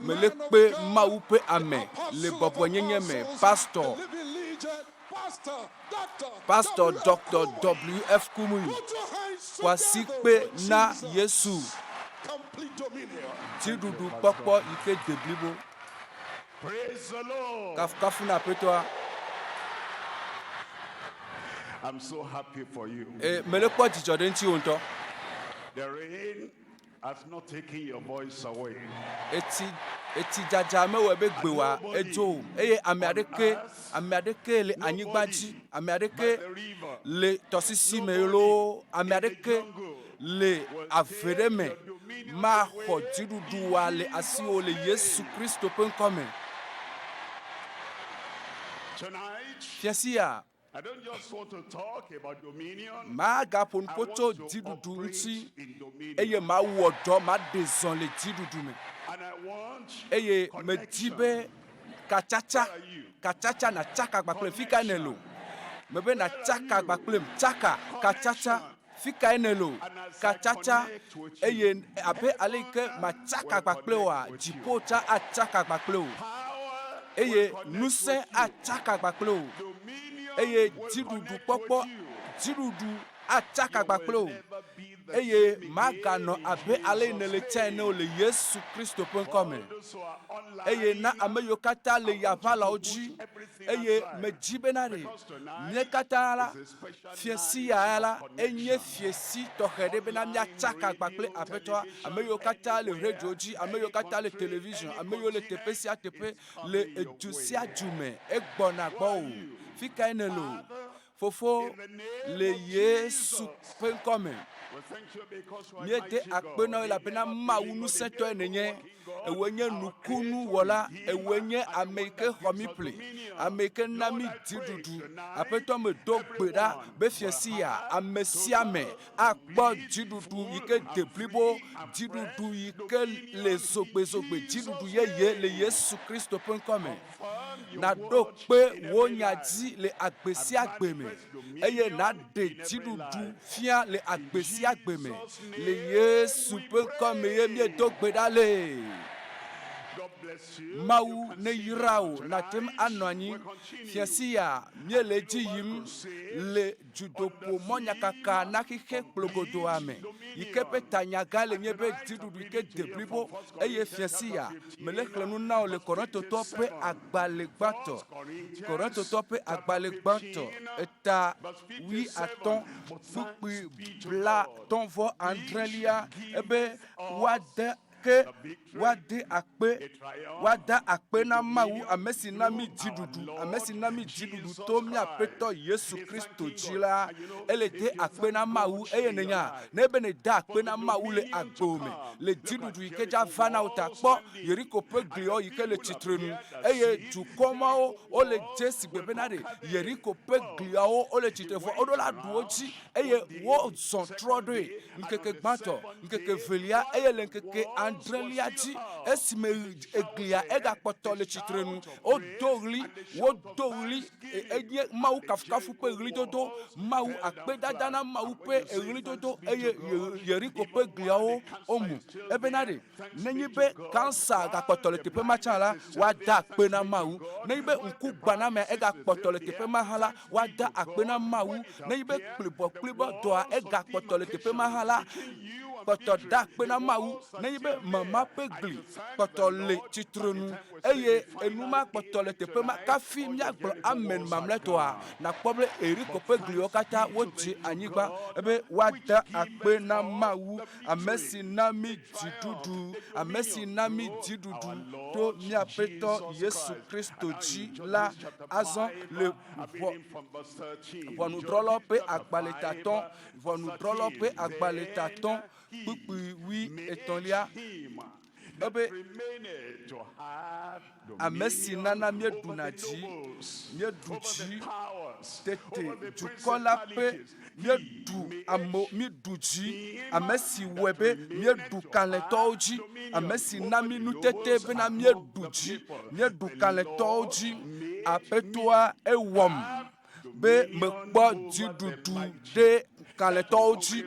me le pe mawu pe ame le bɔbɔ nyenye me pastor Dr. W.F. Kumuyi kwasi pe na Yesu dziɖuɖu kpɔkpɔ yi ke de blibo kafukafu na aƒetɔa. I'm so happy for you. Me le kpɔ dzidzɔ ɖe ŋuti wo ŋutɔ. The rain has not taken your voice away. Eti dzadza mewɔe be gbewa edzo o eye ame aɖeke le anyigba dzi, ame aɖeke le tɔsisi me loo, ame aɖeke le ave ɖe me maxɔ dziɖuɖua le asiwò le Yesu Kristo ƒe ŋkɔ me. Fiasia. I don't just want to talk about dominion. Magaƒo nuƒo tso dziɖuɖu ŋuti eye mawɔ dɔ maɖe zɔ le dziɖuɖu me eye medi be katsatsa na tsaka gbakple fi ka ne lo me be na tsaka gbakple tsaka katsatsa fi ka ne lo katsatsa eye abe ale yi ke ma tsaka gbakple oa dziƒo tsa atsaka gbakple o eye ŋusẽ atsaka gbakple o. Eye dziɖuɖu kpɔkpɔ dziɖuɖu atsaka gbakple o eye maganɔ abe ale yi ne le tsae ne o le Yesu Kristo ƒe ŋkɔ me eye na ame yiwo katã le yaʋalawo dzi eye medzi bena ɖe mie katã la fiesi ya la enye fiesi tɔxɛ ɖe bena miatsaka gbakple aƒetɔa, ame yiwo katã le radio dzi, ame yiwo katã le television, ame yiwo le teƒe sia teƒe le edu sia du me egbɔna gbɔ o. Fi kae ne lo fofo le Yesu ƒe ŋkɔ me miede akpe na wo elabena Mawu ŋusẽtɔe nenye, ewoe nye nukunu wɔla, ewoe nye ame yi ke xɔ mi ƒle, ame yi ke na mi dziɖuɖu. Aƒetɔ me do gbe ɖa be fiesi ya ame sia ame akpɔ dziɖuɖu yi ke de blibo, dziɖuɖu yi ke le zogbezogbe, dziɖuɖu yeye le Yesu Kristo ƒe ŋkɔ me. Naɖo kpe wo nya dzi le agbe sia agbe me eye naɖe dziɖuɖu fia le agbe sia agbe me le Yesu ƒe ŋkɔ me ye miedo gbe ɖa le. Mawu ne yra wo natem anɔ anyi fiesi ya miele edzi yim le dzudoƒo mɔnyakaka na xixe kplogodoa me yi ke ƒe tanyaga le nye be dziɖuɖu yi ke de blibo eye fiesi ya mele xlẽ nu na wo le Kɔrɔntotɔ ƒe agbalẽ gbãtɔ, Kɔrɔntotɔ ƒe agbalẽ gbãtɔ eta 15 kpukpui 29 ebe wada akpe na Mawu ame si na mi dziɖuɖu to miaƒetɔ Yesu Kristo dzi la ele de akpe na Mawu eye nenya ne be ne da akpe na Mawu le agbo me le dziɖuɖu yi ke dza va na wo ta kpɔ Yeriko ƒe gliwo yi ke le tsitrenu eye dukɔ mawo wo le dze si gbe bena ɖe Yeriko ƒe gliawo wo le tsitre vɔ woɖo la ɖuwo dzi eye wo zɔ trɔ ɖoe ŋkeke gbãtɔ ŋkeke velia eye le ŋkeke adrelia dzi esime eglia egakpɔtɔ le tsitrenu wodo ɣli enye Mawu kafukafu ƒe ɣlidodo, Mawu akpedada na Mawu ƒe ɣlidodo eye Yeriko ƒe gliawo womu ebena ɖe nenye be kansa gakpɔtɔ le teƒe ma tsã la woada akpe na Mawu, nenye be ŋkugbanamea egakpɔtɔ le teƒe ma hã la woada akpe na Mawu, nenye be kplibɔ dɔa egakpɔtɔ le teƒe ma hã la kpɔtɔ da akpe na Mawu, nenye be mama ƒe gli kpɔtɔ le tsitrenu eye enuma kpɔtɔ le teƒe ma kafi miagblɔ amen mamlɛtɔa nakpɔ be Yeriko ƒe gliwo katã wodze anyigba ebe woada akpe na Mawu ame si na mi dziɖuɖu, ame si na mi dziɖuɖu to miaƒetɔ Yesu Kristo dzi la azɔ le ʋɔnudrɔ̃lawo ƒe agbalẽ tatɔ kpukpui 8 ebe ame si nana mieɖuna dzi mieɖu dzi tete dukɔ la ƒe mieɖu dzi ame si wɔe be mieɖu kalẽtɔwo dzi, ame si na mi nutete bena mieɖu dzi mieɖu kalẽtɔwo dzi. Aƒetɔa ewɔm be mekpɔ dziɖuɖu ɖe kalẽtɔwo dzi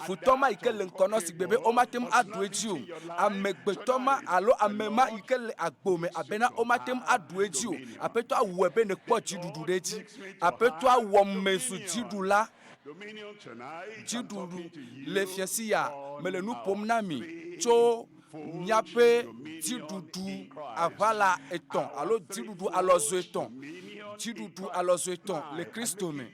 futɔma ike le ŋkɔnɔ si gbebe o matem adu edzi o amegbetɔma alo amema ike le agbo me abena o matem adu edzi o aƒetɔ awɔe be ne kpɔ dziɖuɖu ɖe edzi aƒetɔ awɔ mezu dziɖula dziɖuɖu le fiasi ya mele nu ƒom na mi tso míaƒe dziɖuɖu aʋala etɔ̃ alo dziɖuɖu alɔzɔ etɔ̃ dziɖuɖu alɔzɔ etɔ̃ le Kristo me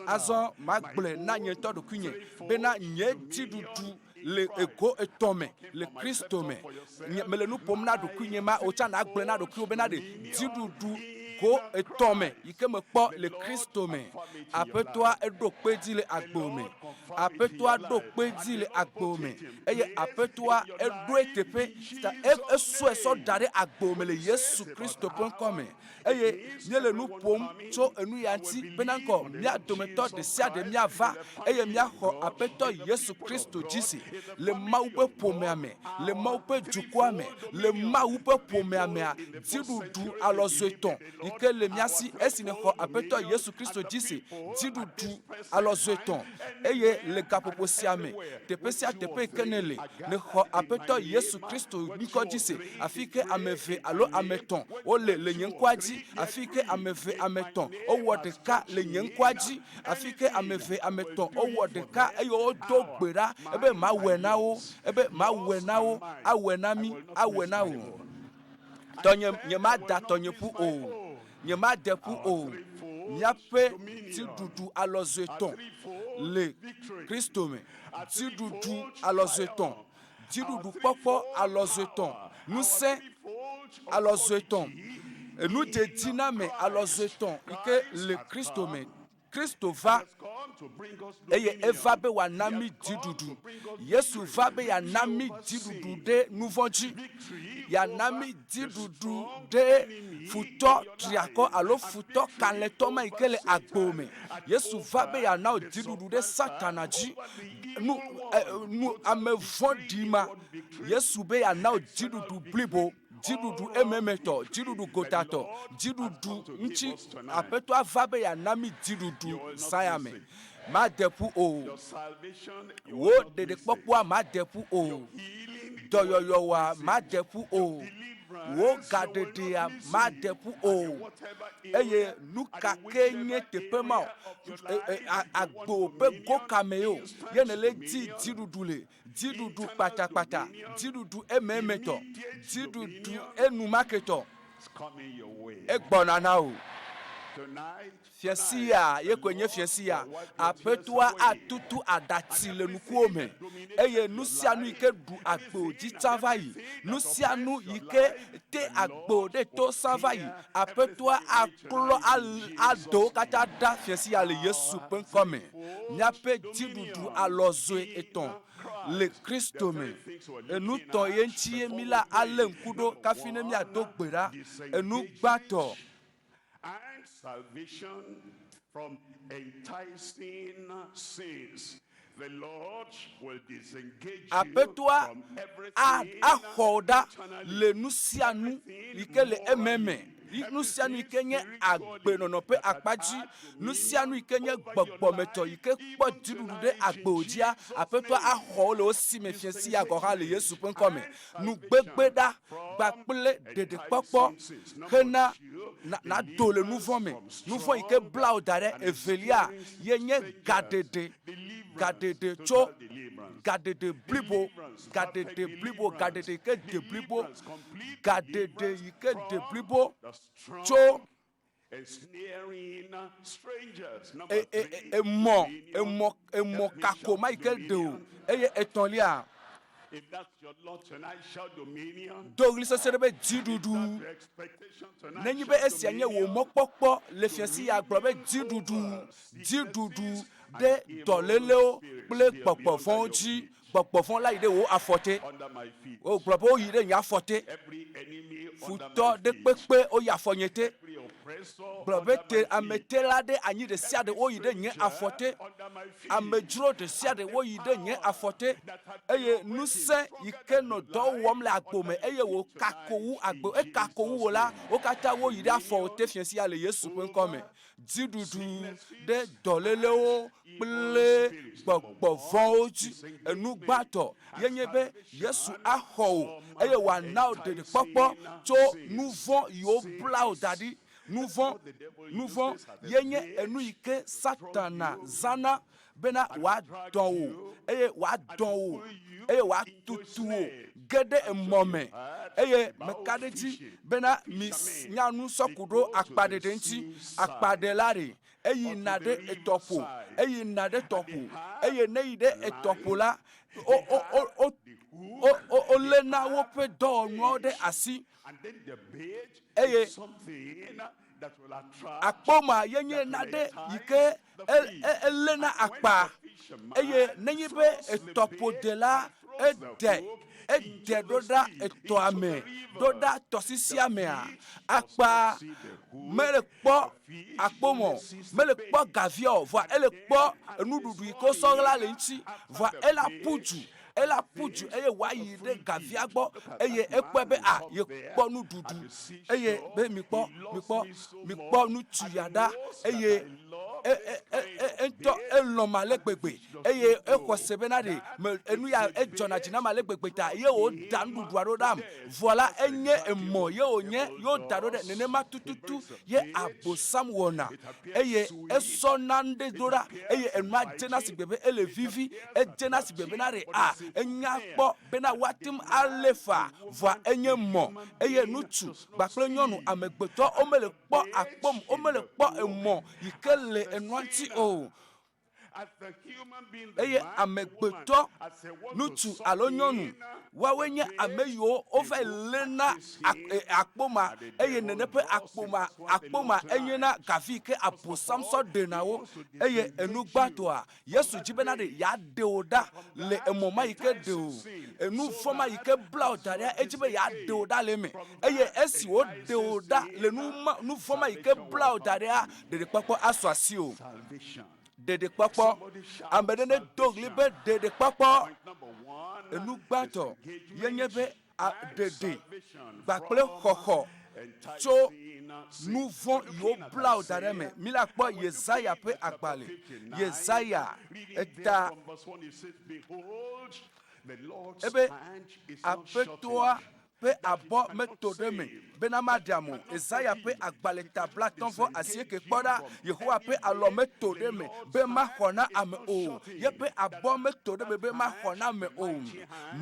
azɔ magblẽ na nye ŋutɔ ɖokui nye bena nye dziɖuɖu le ego etɔ̃ me le Kristo me mele nu ƒom na ɖokui nye ma wòtsã na agblẽ na ɖokuiwo bena ɖe dziɖuɖu go etɔ̃ me yi ke mekpɔ le Kristo me aƒetɔa eɖo kpe dzi le agbo me aƒetɔa ɖo kpe dzi le agbo me eye aƒetɔa eɖoe teƒe esɔe sɔ da ɖe agbo me le Yesu Kristo ƒe ŋkɔ me eye míele nu ƒom tso enu ya ŋuti bena ŋkɔ mía dometɔ ɖe sia ɖe míava eye míaxɔ aƒetɔ Yesu Kristo dzi si le Mawu ƒe ƒomea me le Mawu ƒe dukɔa me le Mawu ƒe ƒomea mea dziɖuɖu alɔzɔ etɔ̃ yi ke le mía si esi ne xɔ aƒetɔ Yesu Kristo dzi si dziɖuɖu alɔzɔ etɔ̃ eye le gaƒoƒo sia me teƒe sia teƒe yi ke ne le xɔ aƒetɔ Yesu Kristo ŋkɔ dzi si afi ke ame eve alo ame etɔ̃ wole le nye ŋkɔa dzi afi ke ame eve ame etɔ̃ wowɔ ɖeka le nye ŋkɔa dzi afi ke ame eve ame etɔ̃ wowɔ ɖeka eye wodo gbe ɖa ebe mawɔe na wo ebe mawɔe na wo awɔe na mí awɔe na wo tɔnye nye ma da tɔnye ƒu o nye ma de ƒu o míaƒe dziɖuɖu alɔzɔ etɔ̃ le Kristo me dziɖuɖu alɔzɔ etɔ̃ dziɖuɖu kpɔkpɔ alɔzɔ etɔ̃ ŋusẽ alɔzɔ etɔ̃ enudzedzi na me alɔzɔ etɔ̃ yi ke le Kristo me Kristo va eye eva be wòana mí dziɖuɖu Yesu va be yeana mí dziɖuɖu ɖe nu vɔ̃ dzi yeana mí dziɖuɖu ɖe futɔ triakɔ alo futɔ kalẽtɔ ma yi ke le agbo me Yesu va be yeana wò dziɖuɖu ɖe Satana dzi nu ame vɔ̃ɖi ma Yesu be yeana wò dziɖuɖu blibo dziɖuɖu ememetɔ dziɖuɖu gotatɔ dziɖuɖu ŋuti aƒetɔa va be yeana mí dziɖuɖu zaya me made ƒu o wo ɖeɖekpɔkpɔa made ƒu o dɔyɔyɔwoa made ƒu o wo gaɖeɖea made ƒu o eye nu kake nye teƒe ma o agbo ƒe gokame o yene le dzi dziɖuɖu le dziɖuɖu kpatakpata dziɖuɖu ememetɔ dziɖuɖu enumaketɔ egbɔna na o fiasia ye koe nye fiasia aƒetɔa atutu aɖatsi le nukuwo me eye nu sia nu yi ke ɖu agbo dzi tsã va yi nu sia nu yi ke te agbo ɖe to sã va yi aƒetɔa aklɔ aɖewo katã ɖa fiasia le Yesu ƒe ŋkɔ me míaƒe dziɖuɖu alɔzɔe etɔ̃ le Kristo me enu tɔ̃ ye ŋuti mí la alé ŋku ɖo kafi ne míado gbe ɖa enu gbãtɔ salvation from enticing sins. The Lord will disengage aƒetɔa from everything axɔ ɖa le nu sia nu yi ke le ememe nu sia nu yi ke nye agbenɔnɔ ƒe akpadzi nu sia nu yi ke nye gbɔgbɔmetɔ yi ke kpɔ dziɖuɖu ɖe agbo dzia aƒetɔa axɔwo le wo si me fiasi ya gɔ̃ hã le Yesu ƒe ŋkɔ me nugbegbe ɖa kpakple ɖeɖekpɔkpɔ hena nado le nu vɔ̃ me nu vɔ̃ yi ke bla wo da ɖe evelia ye nye gaɖeɖe tso gaɖeɖe blibo gaɖeɖe yi ke de blibo gaɖeɖe yi ke de blibo tso emɔ kakoma yi ke de o eye etɔ̃lia if that's your Lord tonight, shout dominion. do ɣli sese ɖe be dziɖuɖu nenyi be esia nye wò mɔkpɔkpɔ le fiasi ya gblɔ be dziɖuɖu ɖe dɔlélewo kple gbɔgbɔvɔwo dzi gbɔgbɔvɔ la yi ɖe wò afɔte o gblɔ be woyi ɖe nye afɔte futɔ ɖe kpekpe woyi afɔnyete Blobete ametela de anyi de sia de wo yi de nye afote. Amedro de sia de wo yi de nye afote. Eye nuse yike no do wom le agbome eye wo kakowu agbo e kakowu wo la o kata wo yi de afote fiensi ale Yesu pe nkome. Didudu de dolelewo ple gbogbo oji enugbato yenyebe Yesu aho eye wa now de popo to nouveau yo blau dadi nouveau yenye enu ike satana zana bena wa donwo eye wa donwo eye wa tutuwo gede emome eye mekadeti bena mis nyanu sokudo akpade denti akpade lare eyi nade etopo eyi nade topo eye neide etopo la o lena wo pe do no de asi eye akpoma yenye nade yike elena akpa eye nenyibe etopo de la ede doda eto ame doda tosisi amea akpa mele kpo akpomo mele kpo gavio voa ele kpo nududu iko sogla le nti voa ela puju eye wa yi de gavia gbo eye ekpebe a ye kpo nududu eye be mi kpo nutu yada eye ento eloma legbegbe eye ekosebe na de enu ya ejona jina ma legbegbe ta ye o dan dudu arodam voilà enye emo ye onye yo daro de nene ma tututu ye abosam wona eye esonande dora eye enu ajena sigbebe ele vivi ejena sigbebe na re a enya gbo be na watim alefa voa enye mo eye nutu gbakle nyonu amegbeto omele kpo akpom omele kpo emo yikele enwanti o eye amegbeto nutu alonyonu wawenye ameyo ove lena akpoma eye nenepe akpoma enyena gavike aposamso denawo eye enugbato Yesu jibenade ya deoda le emoma yike deo enu foma yike blautaria ejibe ya deoda leme eye esi o deoda le nu foma yike blautaria de papo aswasio de kpakpo ambedene doglibe de kpakpo enugbato yenyebe dede gbakple xɔxɔ tso nouveau yo blau dareme mila kpo Yesaya pe agbale Yesaya eta ebe apetoa pe abo metodeme benama diamo Isaiah pe agbale tabla tonfo asieke kpoda Yehowa pe alo metodeme be ma hona ame o ye pe abo metodeme be ma hona me o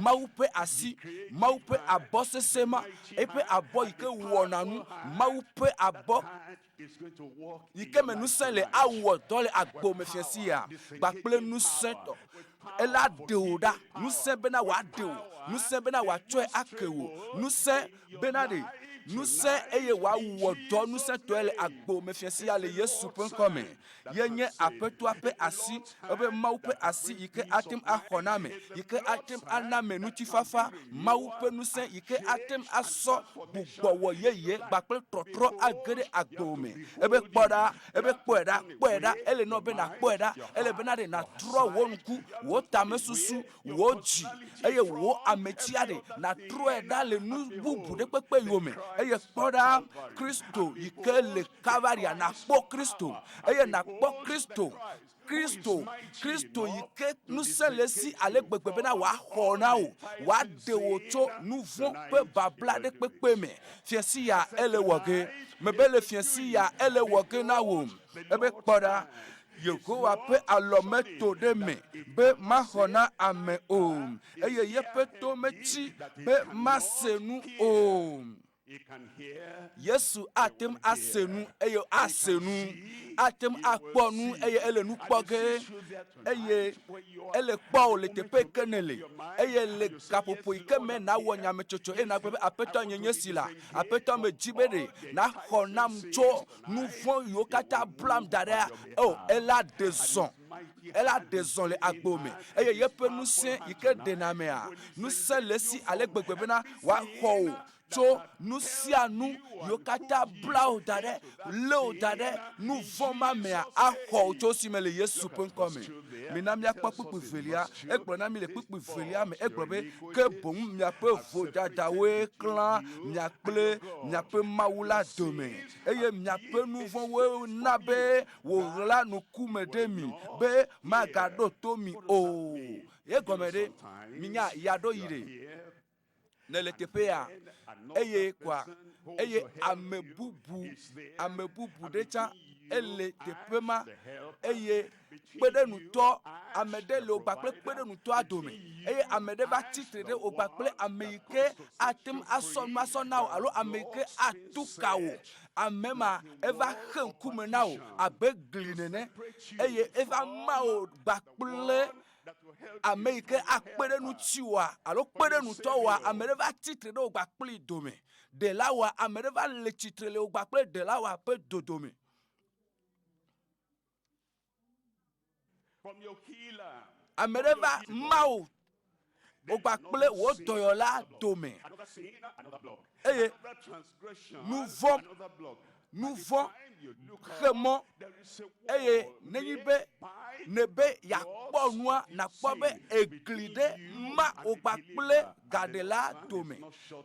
Mawu pe asi Mawu pe abo sesema e pe abo ike wonanu Mawu pe abo yike menu sele awo dole agbo mefiasia gbakple nu sento ela deoda nu se bena wa deo nu se bena wa tsoe akewo nu se bena de nu se eye wa wodo nu se to ele agbo mefiasia le Yesu penkome yenye apeto ape asi obe Mawu pe asi yike atem ahoname yike atem aname nu tifafa Mawu pe nu se yike atem aso bugbowo yeye gbakple trotro agere agbo me ebe kpoeda ele no be na kpoeda ele be na de na tro wonku wo tamesusu wo ji eye wo ametiade na troeda le nu bubu de pepe yome eye kpoda Kristo yike le Calvary na kpo Kristo eye na kpo Kristo yike nu selesi ale gbegbe na wa hona o wa de oto nouveau pe babla de pepe me fiesi ya ele woge mebele fiesi ya ele woge na wo ebe kpoda Yehowa pe alometo de me be mahona ame o eye yepeto mechi be masenu o Yesu atem asenu eye asenu atem akponu eye ele nu kpoge eye ele kpo le tepe kenele eye le kapopo ikeme na wonya mechocho e na gbe apeto nyenye sila apeto me jibere na honam cho nu fon yo kata blam dada oh elle a des le agbome eye yepe nu se ike denamea nu se lesi ale gbegbe na wa ho tso nu sia nu yo kata blau dade leo dade nu voma mea aho tso si me le Yesu pe nkome mina mia kpakpu velia egbo na mi le kpakpu velia me egbo be ke bom mia pe vo dada we klan mia kple mia pe mawula dome eye mia pe nu von we na be wo la nu kume de mi be magado to mi o ye gomede minya yado yire ne le teƒe ya eye kwa eye amebubu decha ele teƒe ma eye kpedenuto amede le ogbakple kpedenuto adome eye amede va titre de ogbakple ameike atem aso na o alo ameike atukawo amema eva henkume na o abe glinene eye eva ma o gbakple Amerike akpere nu tiwa alo kpere nu towa amereva titre de ogbakple dome de la wa amereva le titre le ogbakple de la wa pe dodome from your healer amereva mao ogbakple wo doyola dome another sin another block eye another transgression another block nous vont vraiment eye nenyibe nebe yakpo nua na kpobe eglide ma ogbakple gadela dome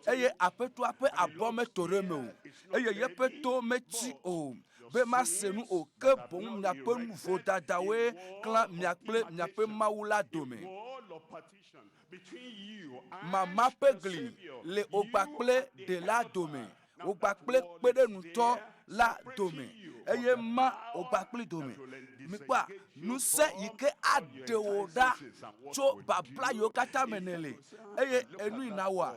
eye apeto ape abome toreme o eye yepeto meti o be ma senu o ke bon mia pe nouveau dadawe klan mia kple mia pe mawula dome mama pegli le ogbakple de la dome ogbakple kpede nuto la dome eye ma ogbakple dome mi kwa nu se yike adewoda tso babla yo kata menele eye enu inawa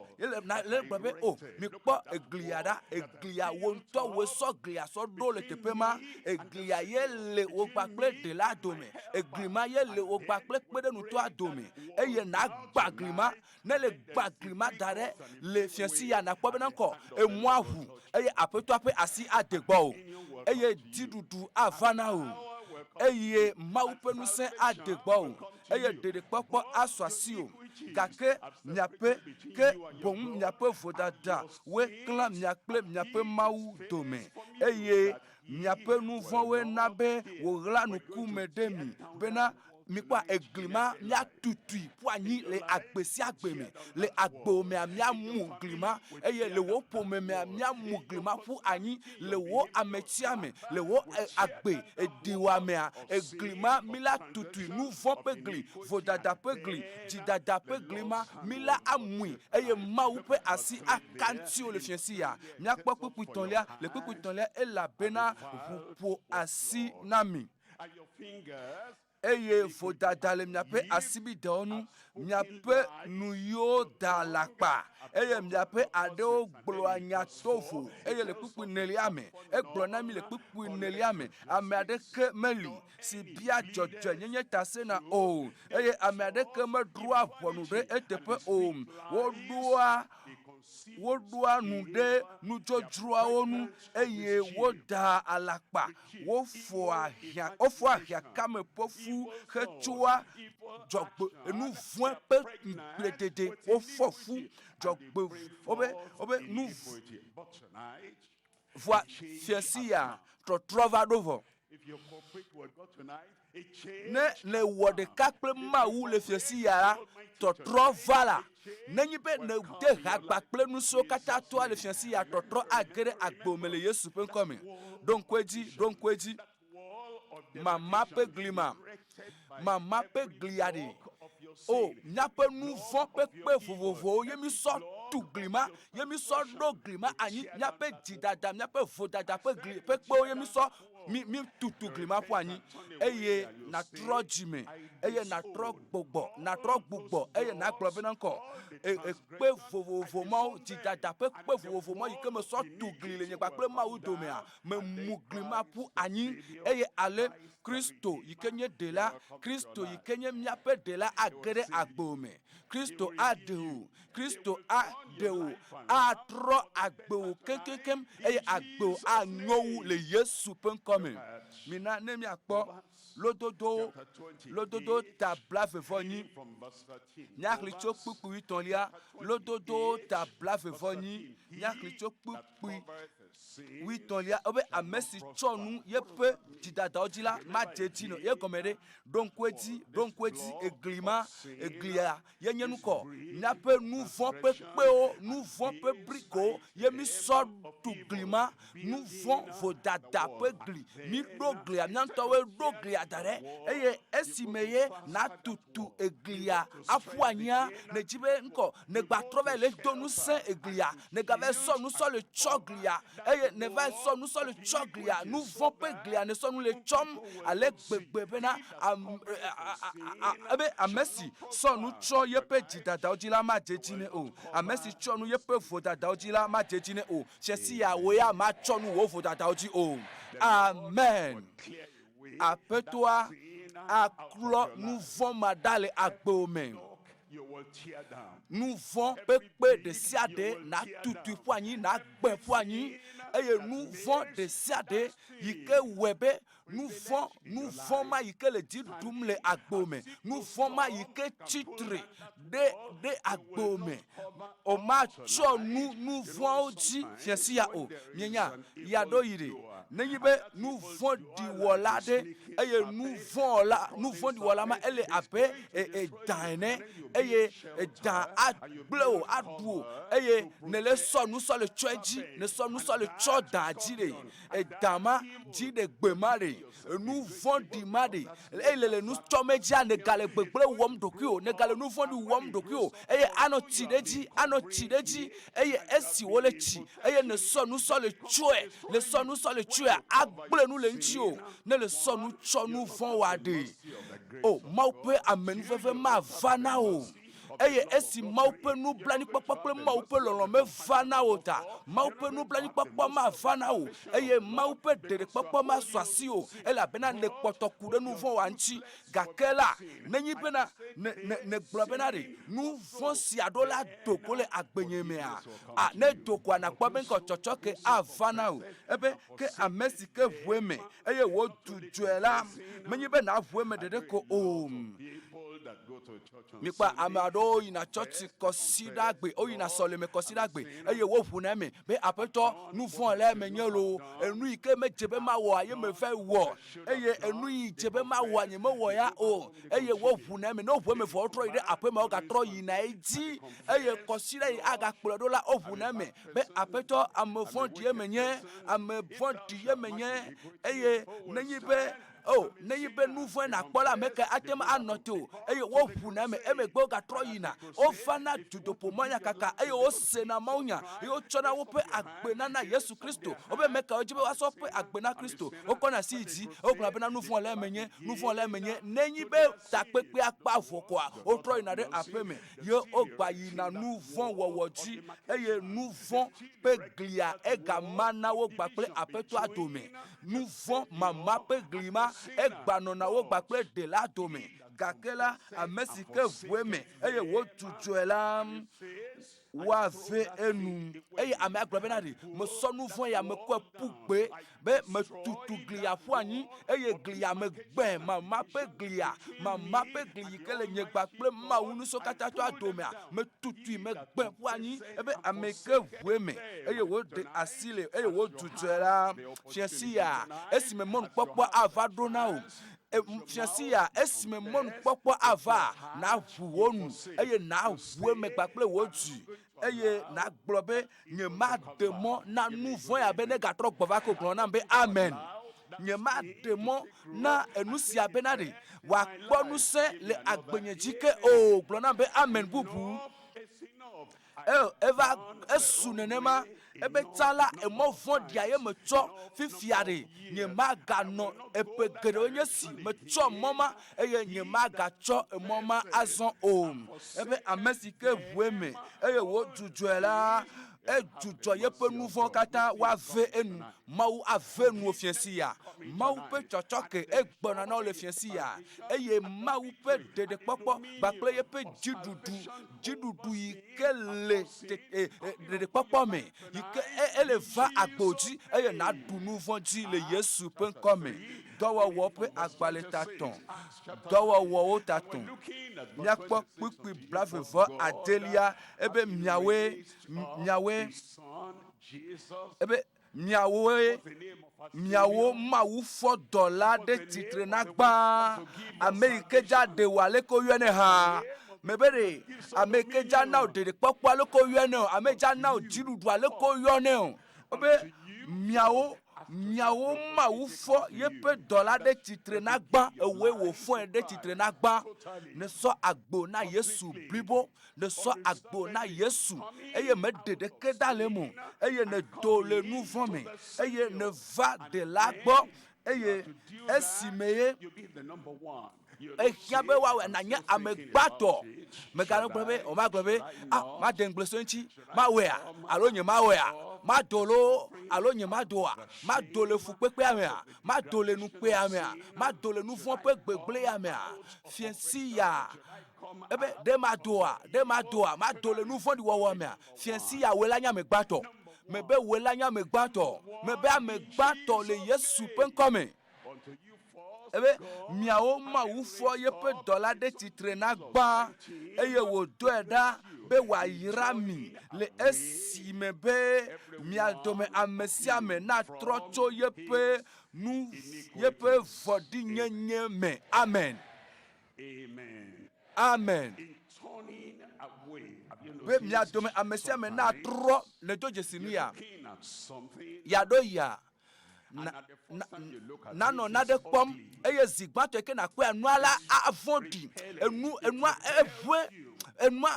le gbe o mi kpo egliada eglia wonto we so glia so do le tepe ma eglia ye le ogbakple de la dome eglima ye le ogbakple kpede nuto adome eye na gbaglima ne le gbaglima dare le fiansi ya na kpo be nanko e moahu eye apeto ape asi adegbo eye didudu avana o eye mawupenu se adegbo eye dede popo aswasi o gake miape ke bom miape vodada we klan miakple miape mawu dome eye miape nu von we nabe wo gla nu kume demi bena mi kwa eglima mia tutui poani le agbesi agbeme le agbome mia mu glima eye le wo pome mia mu glima pu anyi le wo ametiame le wo agbe ediwa mea eglima mila tutui nu von pegli vodada pegli jidada peglima mila amui eye mawu pe asi akanti o le fiensi ya mia kpo puputonlia le puputonlia e la bena po asi nami eye vodada le miape asibi donu miape nuyo dalakpa eye miape adeo gblo anyatofo eye le pupu neliame egblo na mi le pupu neliame ame adeke meli si bia jojo nyenye tase na o eye ame adeke me drua bonu de etepe o wodua nu de nu jojrua onu eye woda alakpa wo fo ahia kame pofu hetsua jogbe enu voin pe dede wo fo fu jogbe obe nu voa fiesia trotrova dovo ne le wode kakple mawu le fiesia trotrova la nenyi be ne de hagbakple nuso kata to le fiesia trotro agere agbome le Yesu pe nkome donkweji mama pe glima mama pe gliade o nyape nu von pe vovovo yemi so tu glima yemi so do glima anyi nyape didada nyape vodada pe gli pe po yemi so mi tutu glima po anyi eye na trojime eye na trogbo eye na globe nanko pe vovovo mo didada pe vovovo mo yike me so tu glile nye gbakple mawu domea me mu glima po anyi eye ale Kristo yikenye de la Kristo yikenye miape de la agere agbome Kristo adewo Kristo adewo atro agbewo kekekem eye agbewo anyowu le Yesu penkome mina ne mi akpo lododo tabla vevoni nyakli tso kpukpu itolia lododo tabla vevoni nyakli tso kpukpu witolia obe amesi tsonu yepe didada odila ma jetino ye komede donkweti eglia yenyenuko nyape nouvon pepeo nouvon pe brico yemi so tu glima nouvon vodada pe gli mi doglia nyantowe doglia dare eye esimeye na tutu eglia apuanya ne jibe nko ne gbatrove le donu saint eglia ne gave so nous so le choglia eye ne va so nous so le choglia nous vont pe glia ne so nous le chom ale gbegbe na ebe amesi so nous cho yepe didada odila ma jetine o amesi cho nous yepe vodada odila ma jetine o chesi ya we ya ma cho nous wo vodada odi o amen apetwa aklo nous vont madale agbeomen nous vont pepe de siade na tutu poigni na gbe poigni eye nous vont de siade yike webe nous vont ma yike le didum le agbome nous vont ma yike titre de agbome o ma cho nous vont oji fiesi ya o mienya ya do yire neyibe nous vont di wolade eye nous vont di wolama ele ape e daine eye dan adblo adwo eye ne le so nous so le tcheji ne so nous so le choda jire e dama ji de gbemare nous vont di made ele nous tomeja ne gale gbegble wom dokio ne gale nous vont di wom dokio eye ano chideji eye esi wole chi eye ne so nous so le chue le so nous so le chue agble nous le nchio ne le so nous cho nous vont wade oh maupe amen veve ma vana o eye esi maupe nu blani kpakpakple maupe lolo me vana ota maupe nu blani kpakpa ma vana o eye maupe dere kpakpa ma swasi o ela bena ne kpotoku de nu von wanchi gakela nenyi bena ne glo bena de nu von si adola dokole agbenyemea a ne dokwa na kpo ben ko chochoke avana o ebe ke amesi ke vueme eye wo tujuela menyi bena vueme de ko o mikpa amado ina church consider gbe o ina sole me consider gbe eye wo fu na me be apeto nu fun le me nyelo enu ike me jebe ma wo aye me fe wo eye enu yi jebe ma wo anye me wo ya o eye wo fu na me no fu me fo tro ide ape ma o ga tro yi na eji eye consider yi aga kplo do la o fu na me be apeto am fon die menye am fon die menye eye nenyi be oh ne be nouveau na kpola meke atem anoto eye wo fu na me emegbo ga troyina o fana dutopo monya kaka eye o se na mawunya eye o chona wo pe agbena na Yesu Kristo o be meka o jibe wa so pe agbena Kristo o kona siji o kuna be na nouveau le menye nenyi be tapepe apa foko o troyina de apeme yo o gba yi na nouveau wowoji eye nouveau pe glia e ga mana wo gba pe apeto atome nouveau mama pe glima egbanona wo gbakple de la dome gakela amesike vueme eye wo tujuela wa ve enu eye ame aglobenari me so nu fon ya me ko pugbe be me tutu glia fuani eye glia me gbe mama pe glia kele nye gbakple mawunu so kata to adome me tutu me gbe fuani ebe ameke vueme eye wo de asile eye wo tujuela fiasia esime mon popo avadona o fiasia esime mon popo ava na vuonu eye na vueme gbakple woju eye na gbobe nye ma demo na nouveau ya bene gatro gbova ko glona be amen nye ma demo na enusia benade wa gbonu se le agbenyejike o glona be amen bubu eva esunenema ebe tala emovon dia ye mecho fifiare nye maga no epegere onye si mecho moma eye nye maga cho moma azon o ebe amesike vueme eye wo jujuela Judzɔ yeƒe nu vɔ katã woave enu. Mawu ave nu fiasi ya. Mawu ƒe tsɔtsɔke egbɔna na wo le fiasi ya. Eye Mawu ƒe ɖeɖekpɔkpɔ kpakple yeƒe dziɖuɖu yi ke le ɖeɖekpɔkpɔ me, yi ke ele va agbo dzi eye naɖu nu vɔ dzi le Yesu ƒe ŋkɔ me. Dɔwɔwɔ ƒe agbalẽ tatɔ̃. Dɔwɔwɔwo tatɔ̃. Míakpɔ kpukpui blavevɔ adelia ebe miawoe ebe miawo Mawu fɔ dɔ la ɖe tsitre na gbã. Ame yi ke dza ɖe wò ale ke woyɔnɛ hã. Mebere ame yi ke dza na wo ɖeɖekpɔkpɔ ale ke woyɔnɛ o. Ame dza na wo dziɖuɖu ale ke woyɔnɛ o. Ebe miawo Mawu fɔ yeƒe dɔ la ɖe tsitre na gbã. Ewoe wòfɔe ɖe tsitre na gbã. Ne sɔ agbo na Yesu blibo. Ne sɔ agbo na Yesu. Eye me ɖeɖeke da le mo. Eye ne do le nu vɔ me. Eye ne va de la gbɔ. Eye esime ye ehia be woawɔ nanye ame gbãtɔ. Megale gblɔ be o ma gblɔ be ma de ŋgble so ŋuti ma wɔea alo nye ma wɔea. Ma do lo alo nye ma doa. Ma do le fukpekpea mea. Ma do le nukpea mea. Ma do le nu vɔ ƒe gbegblea mea. Fiasi ya. Ebe de ma doa. Ma do le nu vɔ di wɔwɔ mea. Fiasi ya woe la nye ame gbãtɔ. Mebe woe la nye ame gbãtɔ. Mebe ame gbãtɔ le Yesu ƒe ŋkɔ me. Ebe miawo Mawu fɔ yeƒe dɔ la ɖe tsitre na gbã. Eye wòdɔe ɖa be wòayra mi le esime be mia dome ame sia ame natrɔ tso yeƒe vɔɖinyenye me. Amen. Amen. Be mia dome ame sia ame natrɔ le do dzesinu ya. Yaɖo ya. Nanɔ naɖe kpɔm eye zi gbãtɔ ke nakpɔe enua la avɔɖi enua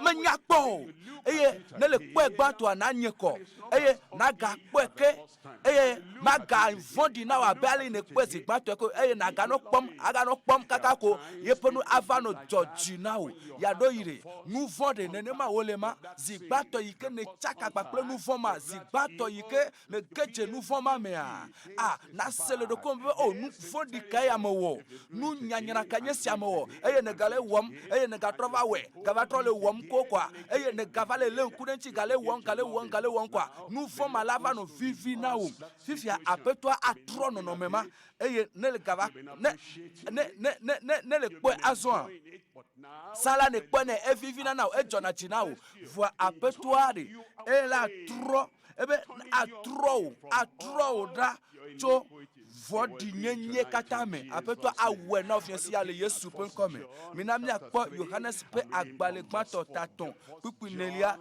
menya kpɔ o eye ne le kpɔe gbãtɔa nanye kɔ eye naga kpɔe ke eye maga vɔɖi na wò abe ale ne kpɔe zi gbãtɔ ko eye naganɔ kpɔm kaka ko yeƒe nu ava nɔ dzɔdzi na wò. Yaɖo yi ɖe nu vɔ ɖe nenema wole ma. Zi gbãtɔ yi ke ne tsaka kpakple nu vɔ ma. Zi gbãtɔ yi ke ne gedze nu vɔ ma mea. Nase le ɖoko be o nu vɔɖi ka ya me wɔ. Nu nyanyra ka nye sia me wɔ. Eye ne gale wɔm eye ne gatrɔ va wɔe. Gava trɔ le wɔm ko kwa. Eye ne gava le ŋku ɖe ŋuti gale wɔm kwa. Nu vɔ ma la va nɔ vivi na wo. Fifia aƒetɔa atrɔ nɔnɔme ma. Eye ne le gava ne le kpɔe azɔa. Sala ne kpɔe ne evivi na wo edzɔna dzi na wo. Vɔa aƒetɔa ɖe eye la atrɔ ebe atrɔ wo ɖa tso vɔɖinyenye katã me. Aƒetɔ awɔe na wo fiasi ya le Yesu ƒe ŋkɔ me. Mina míakpɔ Yohanes ƒe agbalẽ gbãtɔ tatɔ̃ kpukpui nelia.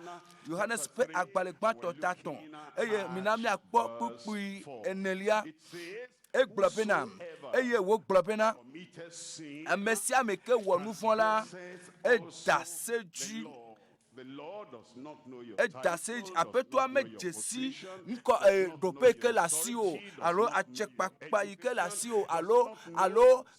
Yohanes ƒe agbalẽ gbãtɔ tatɔ̃ eye mina míakpɔ kpukpui enelia. Egblɔ bena eye wògblɔ bena ame sia ame ke wɔ nu vɔ la eda se dzi. Aƒetɔa medze si ŋkɔ ɖoƒe ke le asi o alo atsekpakpa yi ke le asi o alo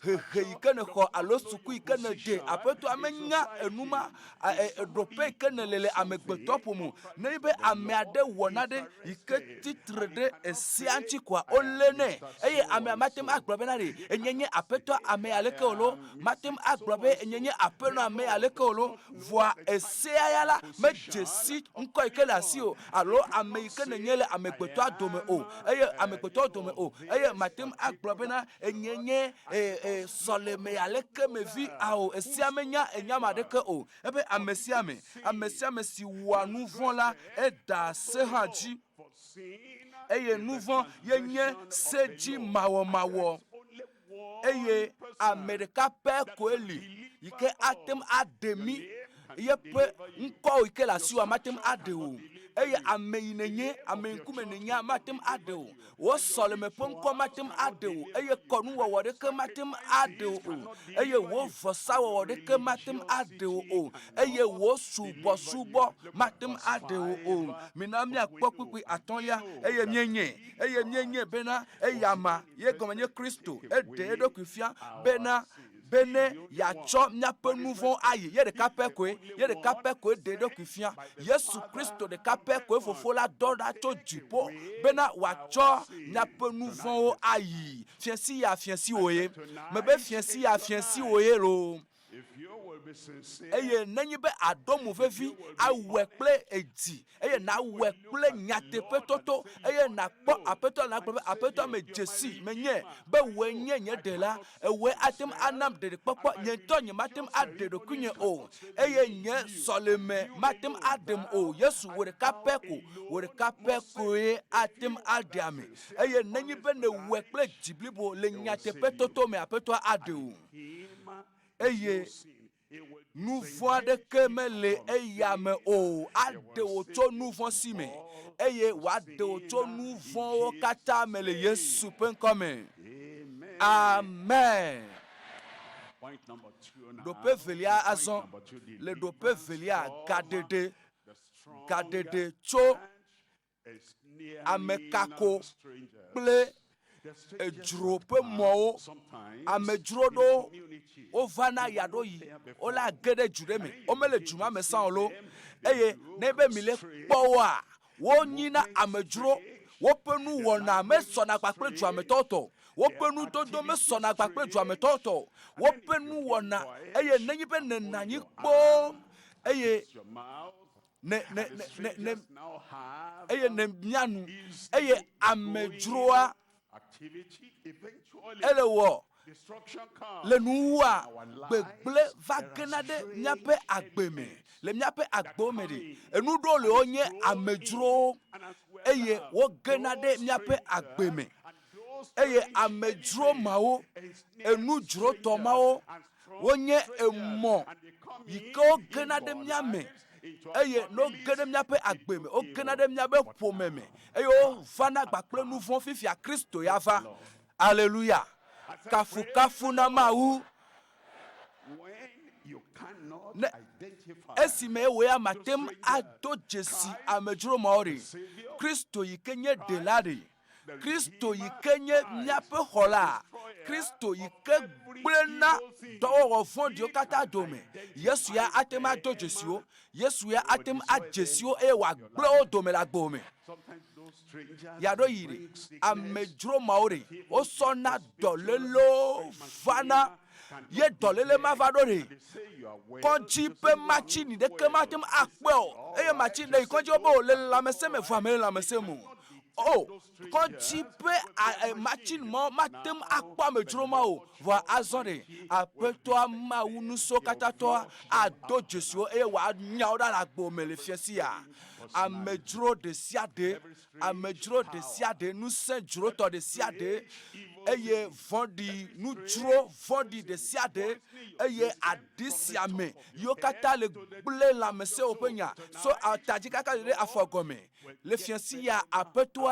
hehe yi ke ne xɔ alo suku yi ke ne de. Aƒetɔa menya enuma ɖoƒe yi ke ne le amegbetɔ ƒome. Ne be ame aɖe wɔ naɖe yi ke titre ɖe esia ŋuti koa wolé nɛ eye amea mate ŋu agblɔ bena ɖe enyenye aƒetɔ ame aleke o lo. Mate ŋu agblɔ be enyenye aƒenɔ ame aleke o lo. Vɔa esea ya la medze si ŋkɔ yi ke le asi o alo ame yi ke nenye le amegbetɔa dome o eye amegbetɔa dome o eye mate ŋu agblɔ bena enyenye sɔleme aleke me vi o. Esia menya enyama ɖeke o. Ebe ame sia ame si wɔa nu vɔ la eda se hã dzi. Eye nu vɔ yenye se dzi mawɔmawɔ. Eye ame ɖeka pɛ koe li yi ke ate ŋu aɖe mi. Yeƒe ŋkɔ yi ke le asi wa mate ŋu aɖe o. Eye ame yi nenye ame ŋkume nenye mate ŋu aɖe o. Wo sɔleme ƒe ŋkɔ mate ŋu aɖe o. Eye kɔnuwɔwɔ ɖeke mate ŋu aɖe o. Eye wo vɔsawɔwɔ ɖeke mate ŋu aɖe o. Eye wo subɔsubɔ mate ŋu aɖe o. Mina míakpɔ kpukpui atɔ̃lia eye mienye bena eyama ye gɔme nye Kristo eɖe eɖokui fia bena bene ya cho miape nouveau ayi ye de kapekwe de do kufia Yesu Kristo de kapekwe fofo la doda cho jipo bena wa cho miape nouveau ayi fiansi oye mebe fiansi oye lo eye nenyi be adomu vevi awekple edi eye na wekple nyatepe toto eye na kpo apeto na kpo apeto me jesi menye be wenye nye de la ewe atem anam de kpokpo nye to nye matem ade do kunye o eye nye soleme matem adem o Yesu wore kapeko e atem adame eye nenyi be ne wekple jiblibo le nyatepe toto me apeto ade o eye nouveau de kemele eyame o ade oto nouveau sime eye wa de oto nouveau kata mele Yesu penkome amen. Dope velia azon le dope velia gadede cho amekako ple ejrope mo amejro do ovana yado yi ola gede jureme omele juma me san lo eye nebe mile powa wo nyina amejro wo penu wona me sona gbapre ju ametoto wo penu dodo me sona gbapre ju ametoto wo penu wona eye nenyi be nenanyi po eye ne eye ne mianu eye amejroa elewo le nuwa gbegble va genade miape agbeme le miape agbomede enudo le onye amejro eye wo genade miape agbeme eye amejro mawo enujro to mawo wonye emo yiko genade miame eye no gene miape agbeme o genade miabe pomeme eye o vana gbakple nouveau fifia Kristo yava hallelujah kafu na mawu esime we amatem ado jesi amejro maori Kristo yikenye delade Kristo yikenye miape hola Kristo yike gblena dowo fondio kata dome Yesu ya atem ado jesio Yesu ya atem ajesio e wa gble o dome la gbome yado yiri amejro maori o sona dolelo vana ye dolele mavadore konji pe machini de kematem akpeo eye machini de konji obo le la meseme famele la mesemu oh konji pe machine mo matem akpa mejro ma o va azore apeto ma unu so katato ado Jesu eye wa nya da la gbo mele fiesia amejro de siade nu se jro to de siade eye vondi nu jro vondi de siade eye adisiame yo kata le ble la mese openya so ataji kaka de afogome le fiesia apeto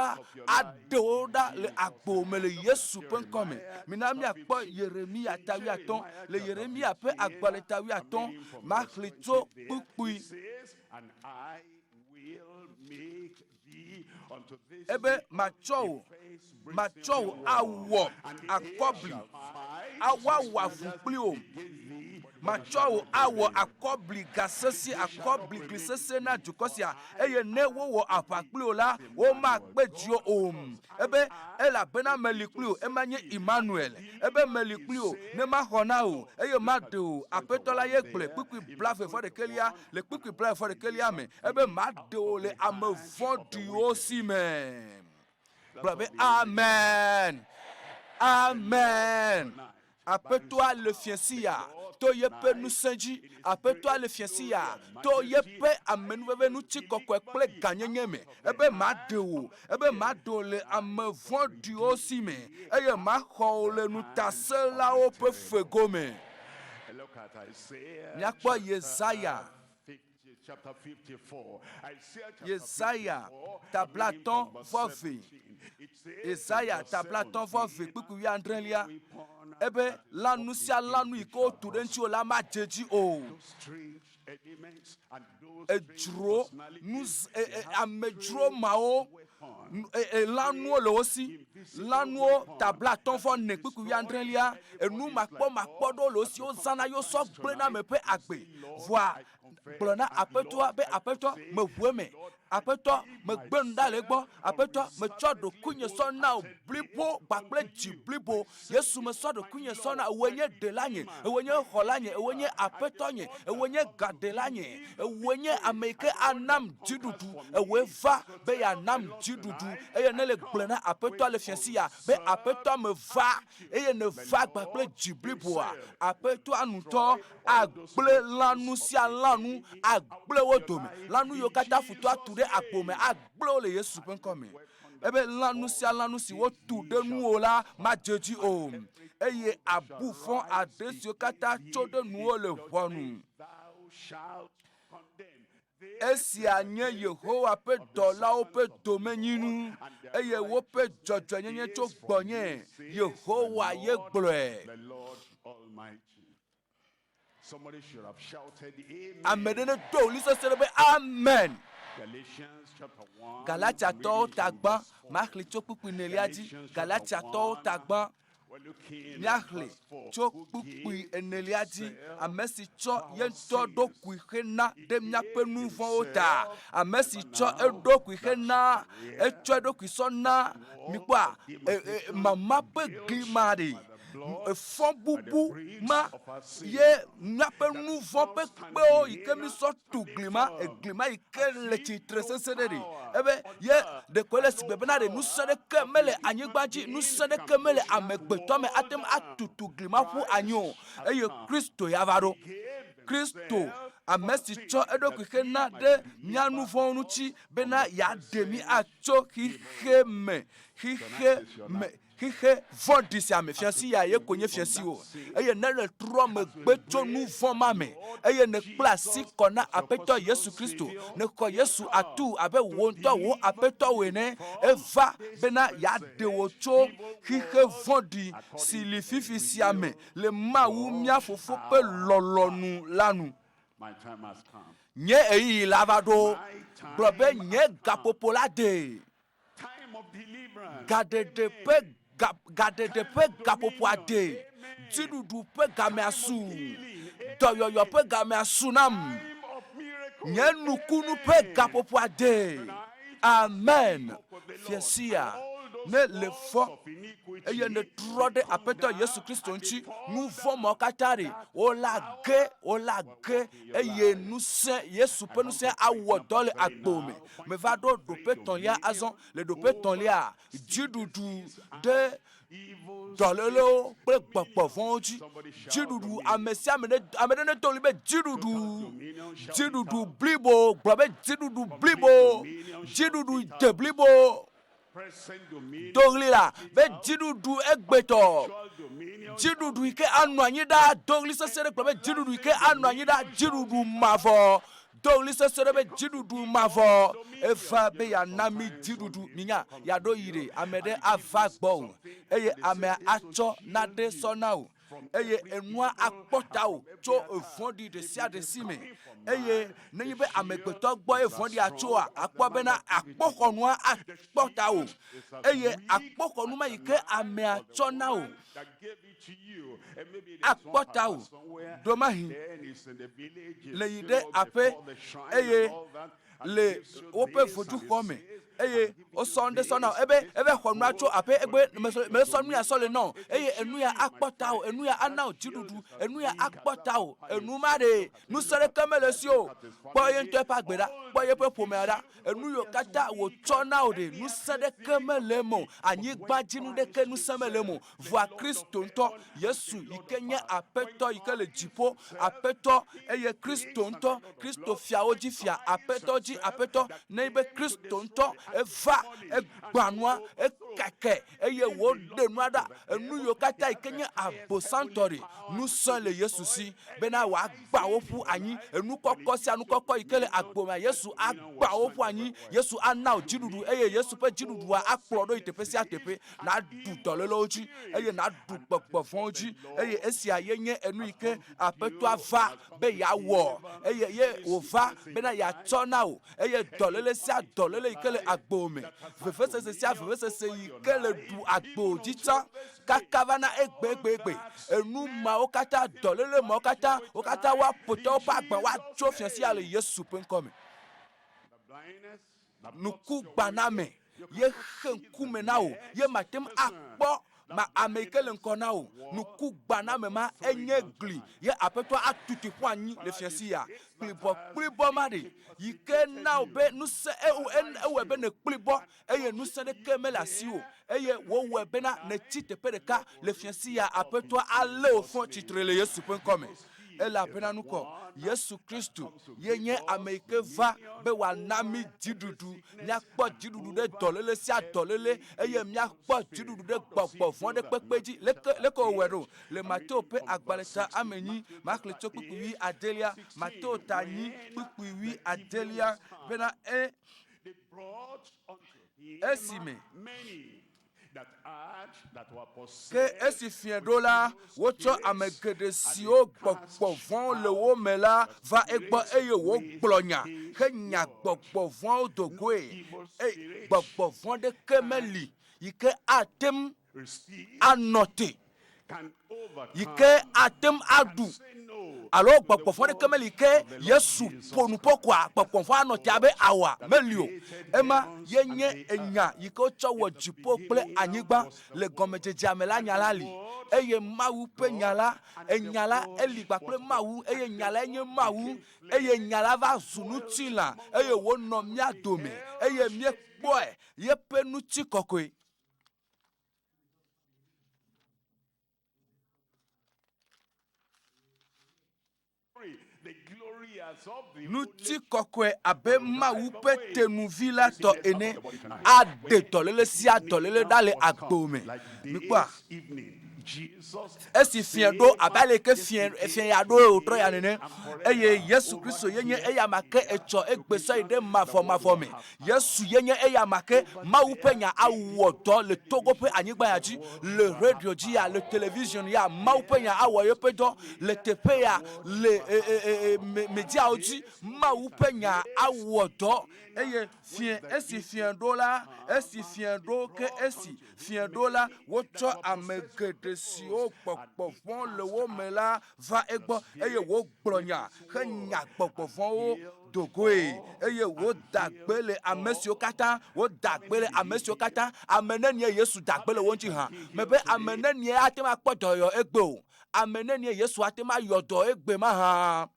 adoda le agbo mele Yesu penkome minami akpo Yeremia tawi aton le Yeremia pe agbale tawi aton maklito pupui ebe macho awo akobli awa fupli o macho awo akobli gasesi akobli glisese na jukosia eye ne wo apakpli o la wo ma gbeji o ebe ela bena melikpli o emanye Emmanuel ebe melikpli o ne ma hona o eye ma de o apetola ye gble kpikwi blave for de kelia le kpikwi blave for de kelia me ebe ma de o le amevondi o si me Brother, amen. Amen. Appelle-toi le fiancia. To yepe nous senji. Appelle-toi le fiancia. To yepe amenuve nous chiko kwekple ganyengeme. Ebe madeo. Ebe madole amevondi osime. Eye mahole nous tasela ope fegome. Nyakwa Yesaya. Chapter 54. Yesaya tablaton vovi. Yesaya tablaton vovi. Kuku ya andrelia. Ebe lanusia lanu iko tudenchi o la majeji o. Ejro nous amejro mao L'anuo le aussi. L'anuo tabla ton fond ne peut que yandrelia. Et nous makpo do le aussi. Ozana yo so blena me pe akbe. Voir. Blena après toi me vueme. Après toi me gbenda le gbo. Après toi me chodo kunye sona blibo bakle ji blibo. Yesu me so de kunye sona wenye delanye. Wenye holanye. Wenye après toi nye. Wenye gadelanye. Wenye ameke anam jidudu. Ewe va be ya nam jidudu. Eye ne le blena après toi le fiancia. Be après toi me va. Eye ne va bakle ji blibo. Après toi nous to agble lanu sia lanu agble wodome. Lanu yokata futo tude akpome agble le Yesu pen come. Ebe lanu sia lanu si wo tude nu ola ma jeji o. Eye abufon ades yokata chode nu o le wonu. Esi anye Yehowa pe dola o pe domeninu. Eye wo pe jojo nyenye cho gbonye. Yehowa ye gble. The Lord Almighty. Somebody should have shouted Amen. Do listen to the amen. Galatians chapter 1. Galatia to tagba makli chokupu neliaji. Galatia to tagba nyakli chokupu neliaji. Amesi cho yento do kuihena dem nyapenu vota. Amesi cho edo kuihena echo do kuisona mikwa mama pe glimadi. Fon bubu ma ye nape nou fon pe kpeo ike mi so tu glima e glima ike le titre sensederi ebe ye de kwele sibebe na de nou se de kemele anyigbaji nou se de kemele amegbeto me atem atutu glima fu anyo eye Kristo yavaro Kristo amesi cho edo kwike na de nyanu fon nuchi bena ya demi acho hiheme Hihe vodisi ame fiansi ya ye konye fiansi wo eye ne le tro me gbeto nu von mame eye ne klasi kona apeto Yesu Kristo ne ko Yesu atu abe wonto wo apeto we ne eva bena ya de wo cho hihe vodi sili fifi si ame le mawunya fofo pe lolonu lanu. My time has come. Nye eyi lavado globe nye gapopolade Time of deliverance. Gade de pe gapopoade jidudu pe game asu doyoyo pe game asunam nyenukunu pe gapopoade amen fiesia ne le fo eye ne trode apeto Yesu Kristo nchi nu fo mo katari olage eye nu se Yesu pe nu se awodole agbome me va do pe ton lia azon le do pe ton lia jidudu de dololo pe gbopo fonji jidudu amesi amede ne tolibe jidudu blibo gbobe jidudu blibo jidudu de blibo dogli la be jidudu egbeto jidudu ike anu anyida dogli sesere gbobe jidudu ike anu anyida jidudu mavo dogli sesere be jidudu mavo eva be ya nami jidudu ninya ya do yire amede avagbo eye ame acho nade sonao eye enua akpota o cho efondi de sia de sime eye neyi be amegbeto gbo efondi acho a akpo be na akpokonua akpota o eye akpokonu ma yike ame acho na o akpota o domahi le yide ape eye le ope foju kome eye o sonde sona ebe khonu acho ape egbe me sonu ya sole no eye enu ya akpota o enu ya ana o jidudu enu ya akpota o enu mare nu sere kamele si o po ye nto pa gbera po ye pe pomera enu yo kata wo chona o de nu sere kamele mo anyi gbaji nu de ke nu semele mo voa Kristo nto Yesu ikenye apeto ikele jipo apeto eye Kristo nto Kristo fia oji fia apeto ji apeto neibe Kristo nto eva egbanwa keke eye wo de nuada enu yo kata ikenye abosantori nu san le Yesu si bena wa gba wo fu anyi enu kokko si anu kokko ikele agboma Yesu agba wo fu anyi Yesu ana ojidudu eye Yesu pe jidudu wa akplodo itepe si atepe na du tolelo oji eye na du gbogbo fun oji eye esi ayenye enu ike apeto ava be ya wo eye ye ova bena ya tona o eye tolele si adolele ikele agbome vefese si vefese ikele du agbo jita kakavana egbegbegbe enu ma okata dolele ma okata wa poto pa agba wa trofia si ale Yesu penkome nuku gbaname ye henkume na o ye matem akpo ma amekele nkona o nuku gbaname ma enyegli ye apeto atuti kwanyi le fiasi ya plibo mari yike na obe nuse ewebe ne plibo eye nuse de kemela si o eye wo webe na ne titepe de ka le fiasi ya apeto ale o fon titrele Yesu penkome ela pena nuko Yesu Kristo yenye ameke va be wa nami jidudu nya kpo jidudu de dolele si adolele eye mia kpo jidudu de gbogbo fon de pepeji leko wero le Mateo pe agbaleta ameni makle tokuwi adelia Mateo tani kuwi adelia bena esime que esi fiendola wocho amegede si o gbogbo von le wo mela va egbo eye wo gblonya ke nya gbogbo von Togo gbogbo von de kemeli yike atem anote yike atem adu alors gbogbo von de kemeli ke Yesu ponu pokwa gbogbo von anote abe awa melio ema yenye enya yike ocho wo jipo ple anyigba le gomejeje amela nyalali eye mawu pe nyala enyala eligba ple mawu eye nyala enye mawu eye nyala va zunutila eye wo no mia dome eye mie kpoe ye pe nuti kokwe nuti kokwe abe mawu pe tenuvila to ene ade tolele si adolele dale agbome mikwa esi fiendo abale ke fien ya do otro ya nene eye Yesu Kristo yenye eya make echo egbeso ide mafo me Yesu yenye eya make mawu pe nya awodo le Togo pe anyigba ya ji le radio ji ya le television ya mawu pe nya awoyo pe do le teƒe ya le media oji mawu pe nya awodo eye fien esi fiendo la esi fiendo ke esi fiendo la wocho amegede si o gbogbo fon le wo mela va egbo eye wo gblonya ke nya gbogbo fon o Togo eye wo dagbele amesio kata wo dagbele amesio kata ameneni Yesu dagbele wonji ha mebe ameneni atema kpodoyo egbe o ameneni Yesu atema yodo egbe ma ha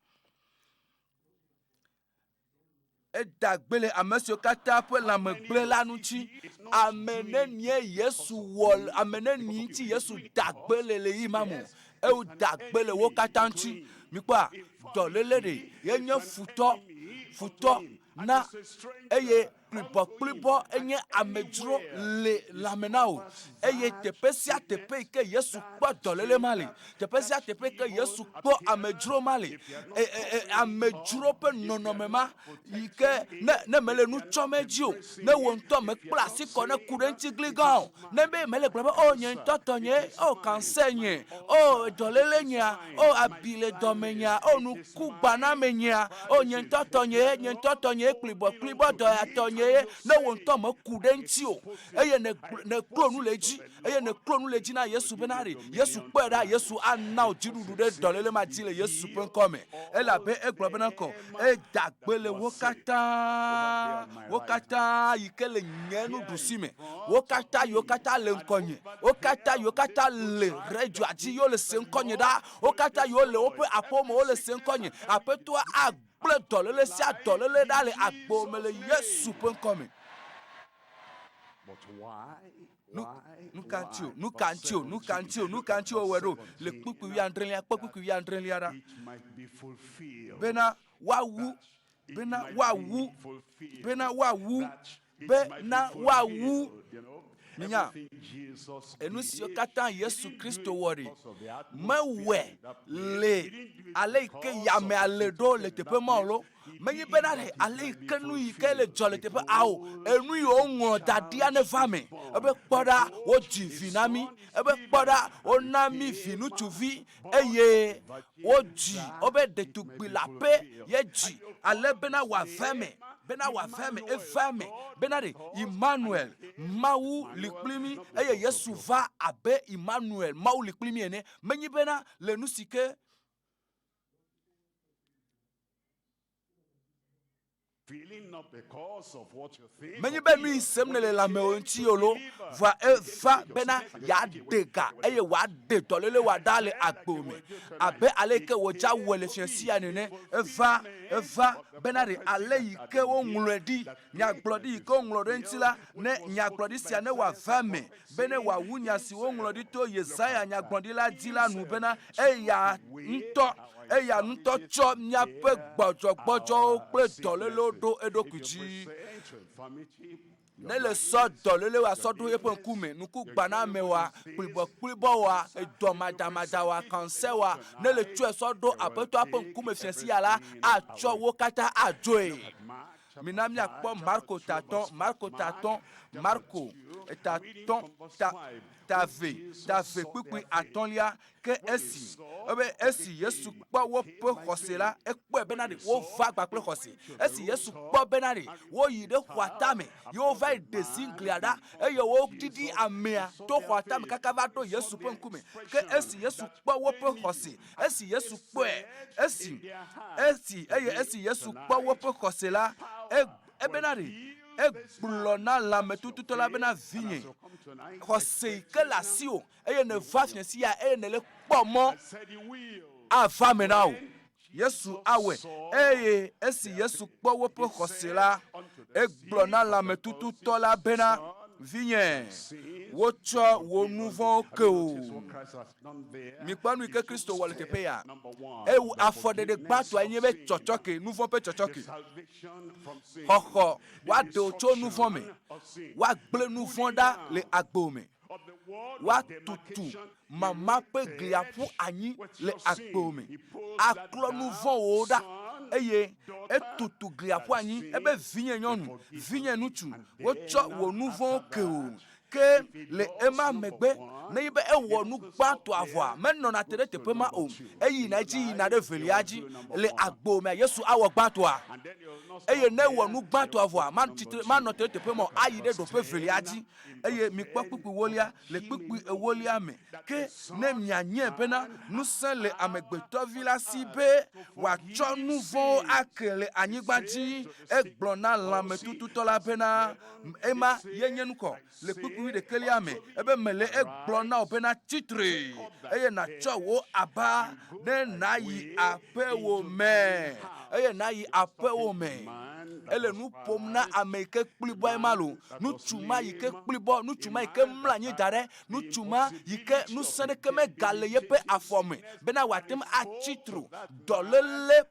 dagbele amesio kata pe la megble lanu chi ameneni Yesu wol ameneni ti Yesu dagbele le imamu e dagbele wo kata nchi mikwa dolele de yenye futo na eye plibo enye amejro le lamenao eye tepesia tepe ke Yesu kpo dolele mali tepesia tepe ke Yesu kpo amejro mali amejro pe nonomema ike ne mele nu chomejio ne wonto me klasi ko ne kurenti gligan ne be mele gbe o yen totonye o kansenye o dolele nya o abile domenya o nu kubana menya o yen totonye plibo do ya tonye ne wonto me kurenti o eye ne klonu leji eye ne klonu leji na Yesu benari Yesu peda Yesu ana ojidudu de dolele ma dile Yesu pen come ela be eglo benako e dagbele wokata yikele nyenu dusime wokata yokata le nkonye wokata yokata le rejo ati yo le senkonye da wokata yo le ope apomo o le senkonye apeto ble dolele si adolele dale agbomele Yesu pen come. But why? Nous cantio wero le kuku wi andrelia ra It might be fulfilled. bena wawu Minya. Everything Jesus Enu did, sio kata Yesu Kristo wori. because of the atmosphere Mewe that le place. He didn't do it ale because ke of yame the ale do le situation tepe in that maulo. place. He Menyi did it benare that it ale might be kenu yi ke le fulfilled. jole tepe ao. Enu yi o ngo dadia ne vame. Ebe kpoda o ji vinami. Ebe kpoda o nami vinu tuvi. Eye o ji obe de tugbi la pe ye ji ale bena wa vame. Bena wa veme evame benare Emmanuel mawu liklimi eye Yesu va abe Emmanuel mawu liklimi ene menyi bena le nusike Feeling not because of what you think. menyi benu isemne le lame onti yolo va eva bena ya dega eye wa de tolele wa dale agbome abe aleke woja wele fiansia nene eva benare ale yike wo nglodi nyaglodi yike wo nglodi ntila ne nyaglodi sia ne wa vame bene wa wunya si wo nglodi to Yesaya nyaglodi la dila nu bena eya nto cho nyape gbojo pe tolele do edokuji nele so dolele wa so do yepo nkume nuku gbana mewa plibo wa edomadamada wa kanse wa nele tue so do apeto apo nkume fiansi yala acho wo kata ajoe minami akpo Marco taton tave kpikpi atonlia ke esi Yesu kpo wo pe khosela ekpo benari wo va gbakple khosi esi Yesu kpo benari wo yi de khwatame yo va de singliada eye wo didi amea to khwatame kaka va to Yesu pe nkume ke esi Yesu kpo wo pe khosi esi Yesu kpo esi Yesu kpo wo pe khosela benari egblona la metututo la bena vinye khose ke la sio eye ne va fiansi ya eye ne le kpomo ava menao Yesu awe eye esi Yesu kpo wo pe khose la egblona la metututo la bena vinye wocho wo nouveau ke o mi panu ke Kristo wale tepe ya e afode de gbato anyi be chochoke nouveau pe chochoke koko wa de ocho nouveau me wa gble nouveau da le agbome wa tutu mama pe gliapu anyi le agbome aklo nouveau oda eye etutu gliapu anyi ebe vinye nyonu vinye nutu wocho wo nouveau ke o ke le ema megbe ne ibe ewo nu gbato avoa menno na tere tepe ma o eyi na ji na de veliaji le agbo me Yesu awo gbato a eye ne wo nu gbato avoa man titre man no tere tepe ma ayi de do pe veliaji eye mi kpakpu wolia le kpakpu ewolia me ke ne mianye pena nu san le amegbeto vila sibe wa cho nouveau akele anyigbaji egblona lame tututo la pena ema yenyen ko le kpukpu de keliame ebe mele egblona opena titre eye na cho wo aba ne na yi apewo me eye na yi apewo me ele nu pomna ameke kplibo emalo nu chuma yike kplibo nu chuma yike mlanyi dare nu chuma yike nu sene keme gale yepe afome bena watem a titru dolele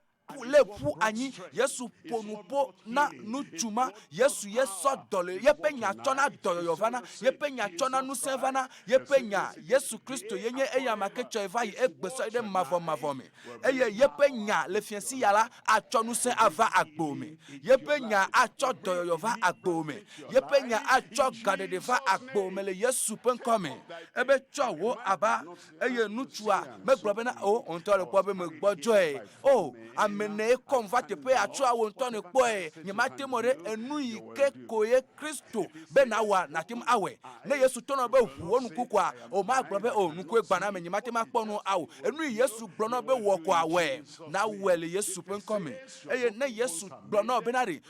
le pu anyi Yesu ponupo na nuchuma Yesu yeso dole yepe nya chona doyovana yepe nya chona nusevana yepe nya Yesu Kristo yenye eya makecho evai egbeso ide mavome eye yepe nya le fiansi yala acho nuse ava agbome yepe nya acho doyova agbome yepe nya acho gadedeva agbome le Yesu penkome ebe cho wo aba eye nuchua meglobe na o onto le pobe megbojoe o mene konva tepe acho awon tone poe nyemate more enu yike koye Kristo be na wa na tim awe ne Yesu tono be huo nuku kwa o ma gbobe o nuku egbana me nyemate ma kponu awo enu Yesu gbono be wo kwa awe na wele Yesu penkome eye ne Yesu gbono be nari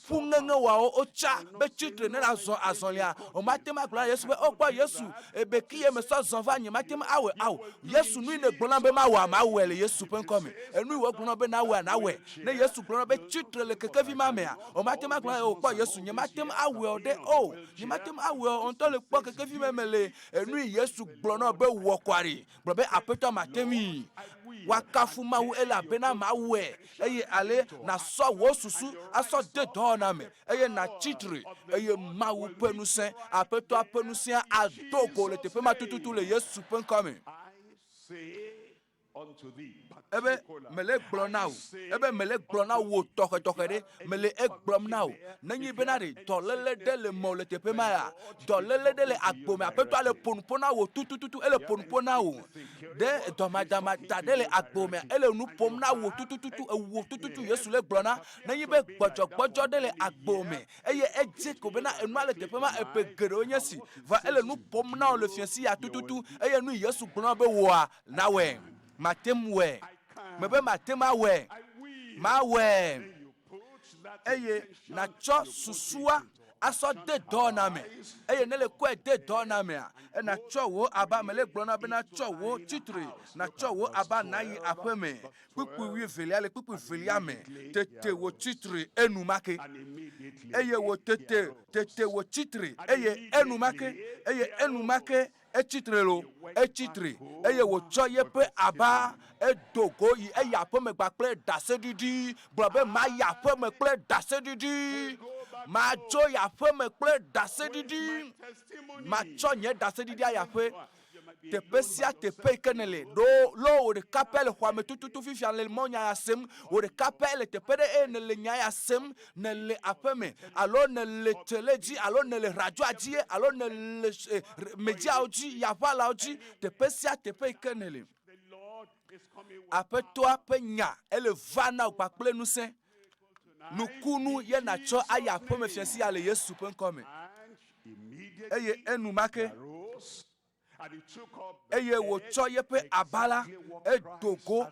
funenge wa o cha be chitre ne azonlia o mate ma gbono Yesu be o gbo Yesu ebe kiye me so zonva nyemate ma awe Yesu nu ne gbono be ma wa ma wele Yesu penkome enu wo gbono be na awe na awe ne Yesu gblɔ be tsitre le kekevi ma mea o matem agblɔ o kpɔ Yesu nye matem awe o de o nye matem awe o ntɔ le kpɔ kekevi me le enu Yesu gblɔ no be wɔ kwari gblɔ be aƒetɔ matemi wakafu mawu ele abena mawe eye ale na sɔ wo susu asɔ de dɔna me eye na tsitre eye mawu ƒe ŋusẽ aƒetɔ ƒe ŋusẽ adogo le teƒe ma tututu le Yesu ƒe ŋkɔ me ebe mele gblɔ na wo ebe mele gblɔ na wo tɔxetɔxe ɖe mele egblɔm na wo nenye bena ɖe dɔléle ɖe le mɔ le teƒe ma ya dɔléle ɖe le agbo me aƒetɔ le ƒonuƒo na wo tutututu ele ƒonuƒo na wo ɖe dɔmadamada ɖe le agbo me ele nu ƒom na wo tutututu ewo tututu Yesu le gblɔ na nenye be gbɔdzɔgbɔdzɔ ɖe le agbo me eye edze ko bena enua le teƒe ma eƒe geɖewo nye si va ele nu ƒom na wo le fiasi ya tututu eye nu Yesu gblɔ be woa na wɔe matem wɛ mebe matem awɛ mawɛ eye natsɔ susua asɔ de dɔna me eye ne le kɔe de dɔna mea enatsɔ wo aba me le gblɔ na be natsɔ wo tsitre natsɔ wo aba nayi aƒe me kpukpu velia le kpukpu velia me tete wo tsitre enumake eye wo tete wo tsitre eye enumake etsitre lo etsitre eye wotsɔ yeƒe aba edogo yi eyi aƒe me kple daseɖiɖi gblɔ be mayi aƒe me kple daseɖiɖi madzo yi aƒe me kple daseɖiɖi matsɔ nye daseɖiɖi ayi aƒe teƒe sia teƒe yi ke ne le lo wo ɖeka pɛ le xɔa me tututu fifia le mɔnya ya sem wo ɖeka pɛ le teƒe ɖe eye ne le nya ya sem ne le aƒe me alo ne le tele dzi alo ne le radioa dzi alo ne le mediawo dzi yaʋalawo dzi teƒe sia teƒe yi ke ne le aƒetɔa ƒe nya ele va na wo kpakple ŋusẽ nukunu ye natsɔ ayi aƒe me fiasi ya le Yesu ƒe ŋkɔ me eye enumake eye wotsɔ yeƒe abala edogo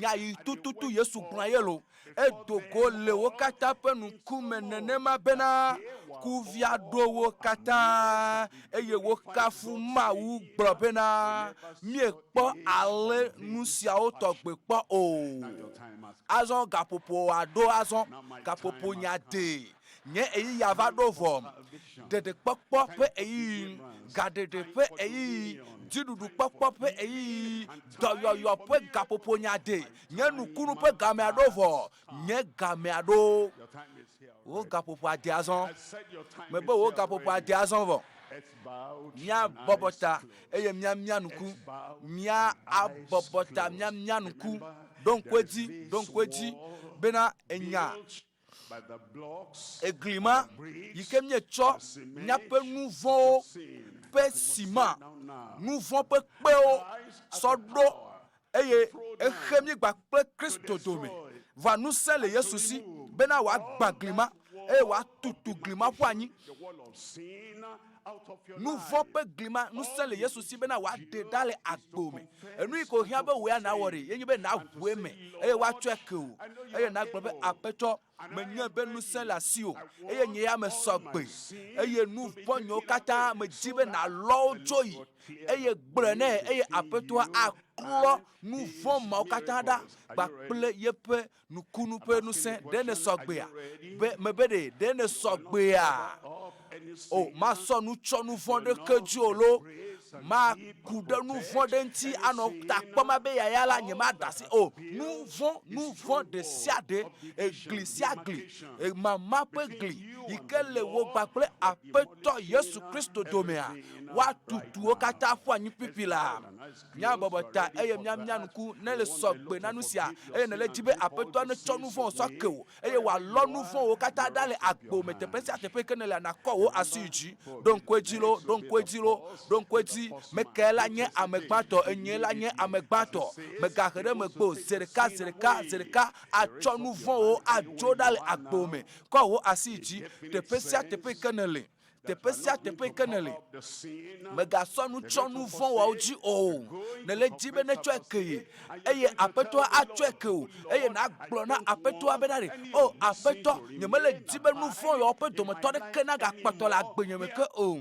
nyayi tututu Yesu gblɔ ye lo edogo le wo katã ƒe ŋkume nenema bena kuvia ɖo wo katã eye wo kafu Mawu gblɔ bena miekpɔ ale nu siawo tɔgbe kpɔ o azɔ gaƒoƒo aɖo azɔ gaƒoƒo nya de nye eyi ya va ɖo vɔ ɖeɖekpɔkpɔ ƒe eyi gaɖeɖe ƒe eyi dziɖuɖu kpɔkpɔ ƒe eyi dɔyɔyɔ ƒe gaƒoƒo nya de nye nukunu ƒe gamea ɖo vɔ nye gamea ɖo wo gaƒoƒo ade azɔ mebe wo gaƒoƒo ade azɔ vɔ mia bɔbɔ ta eye mia nuku mia abɔbɔ ta mia nuku donkwe dzi bena enya eglima yi ke mietsɔ miaƒe nu vɔ̃wo ƒe sima nu vɔ̃ ƒe kpewo sɔ ɖo eye exe migba kple Kristo dome va ŋusẽ le Yesu si bena wòagbã glima eye wòatutu glima ƒu anyi nu vɔ̃ ƒe glima ŋusẽ le Yesu si bena wòaɖe ɖa le agbo me enu yi ko hiã be wòe nawɔ ɖe yenye be naʋue me eye woatsɔe ke o eye nagblɔ be aƒetɔ menye be ŋusẽ le asiwò eye nye ya me sɔgbe eye nu vɔ̃ nyewo katã medzi be nalɔ wo dzo yi eye gblɔe nɛ eye aƒetɔa aklɔ nu vɔ̃ mawo katã ɖa kpakple yeƒe nukunu ƒe ŋusẽ ɖe ne sɔgbea be mebe ɖe ne sɔgbea o masɔ nu tsɔ nu vɔ̃ ɖeke dzi o lo maku ɖe nu vɔ̃ ɖe ŋuti anɔ takpɔma be yaya la nye ma da si o nu vɔ̃ ɖe sia ɖe egli sia gli mama ƒe gli yi ke le wo kpakple aƒetɔ Yesu Kristo domea woatutu wo katã ƒu anyi pipi la mia bɔbɔ ta eye mia nuku ne le sɔgbe na nu sia eye ne le dzi be aƒetɔ ne tsɔ nu vɔ̃ sɔ ke o eye wòalɔ nu vɔ̃ wo katã ɖa le agbo me teƒe sia teƒe ke ne le nakɔ wo asi dzi donkwe dzi meke la nye amegbãtɔ enye la nye amegbãtɔ megahe ɖe megbe o zeɖeka atsɔ nu vɔ̃wo adzo ɖa le agbo me kɔ wo asi dzi teƒe sia teƒe ke ne le megasɔ nu tsɔ nu vɔ̃ wawo dzi o ne le dzi be ne tsɔe ke ye eye aƒetɔa atsɔe ke o eye nagblɔ na aƒetɔa bena ɖe o aƒetɔ nyemele dzi be nu vɔ̃ yawo ƒe dometɔ ɖeke nagakpɔtɔ le agbenye me ke o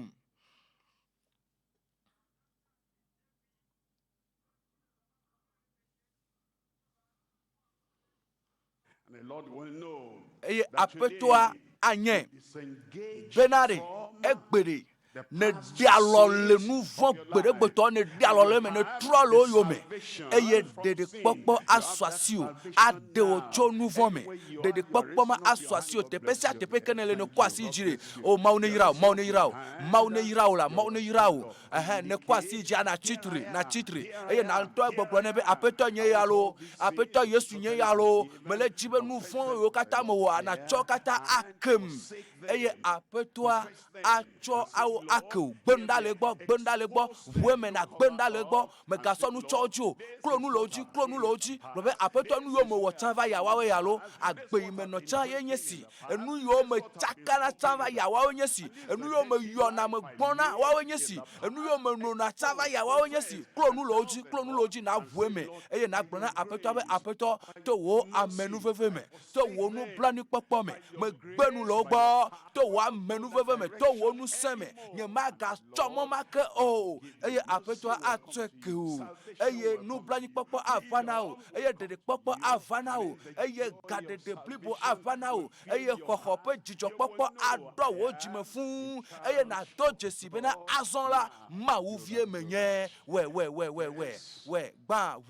the Lord will know eye that apetoa today anye disengage benare from egbere the ne past dialo le sins nuvon of your gbedegbeto ne life. dialo And le you me ne have trolo the yo me salvation eye from dede sin. pokpo You have that aswasio salvation ade o now. cho nuvo me Anywhere you dede are, you are pokpo ma raising up your hand. aswasio God te bless pesia you. te pe kenele ne Thank kwasi you. God jire bless you. o maune You are yirao raising maune up your yirao hand. maune yirao la Your maune kind yirao of ne kwasi ji ana communicate. chitri Here na I am. chitri Here I eye na am. to Here gbogbo ne be I am. apeto nye I want yalo all these sins apeto to be yesu nye totally yalo forgiven. mele jibe Confess nuvon them yo to the kata mo Lord ana here chokata and akem forsake eye them. apetoa Confess them acho and say, awo Lord, akeu here gbenda they le are. gbo Expose them. weme na Don't cover gbenda le gbo up me and say, gaso nu Lord, choju this klonu is what loji I've klonu been in the loji robe past. apeto nu This yo is mo wo where I've tava ya been wa in we the yalo past. This is agbe what me I've no been cha ye drinking in nyesi the past. enu yo This me is what I've been chakana smoking tava in the ya wa past. nyesi And this is enu the yo me dirty yo na me life I gbona wa lived in nyesi the enu yo past. me no na tava Expose, ya wa confess, nyesi and klonu tell loji the klonu Lord loji na and say, vue me Lord, eye na by gbona your apeto be grace, apeto by to wo your amenu mercy, veve I me to forsake wo nu them. blani popo me By your me gbenu grace, lo by your gbo to power, wo I don't go amenu that veve me to wo direction nu seme nye anymore. ma And ga the chomo Lord ma ke will o forgive you. eye Mercy apeto will come to atweke you. o Salvation eye will nu come to blani you. popo avana o Freedom will eye come dede to popo you. avana o And the eye joy of gadede blibo salvation avana will o fill eye your koko pe heart. jijo You will popo know ado wo I jime am a fun eye na child do of jesi be na God. azon la Now, ma wo build vie that me building. nye Yes. we gba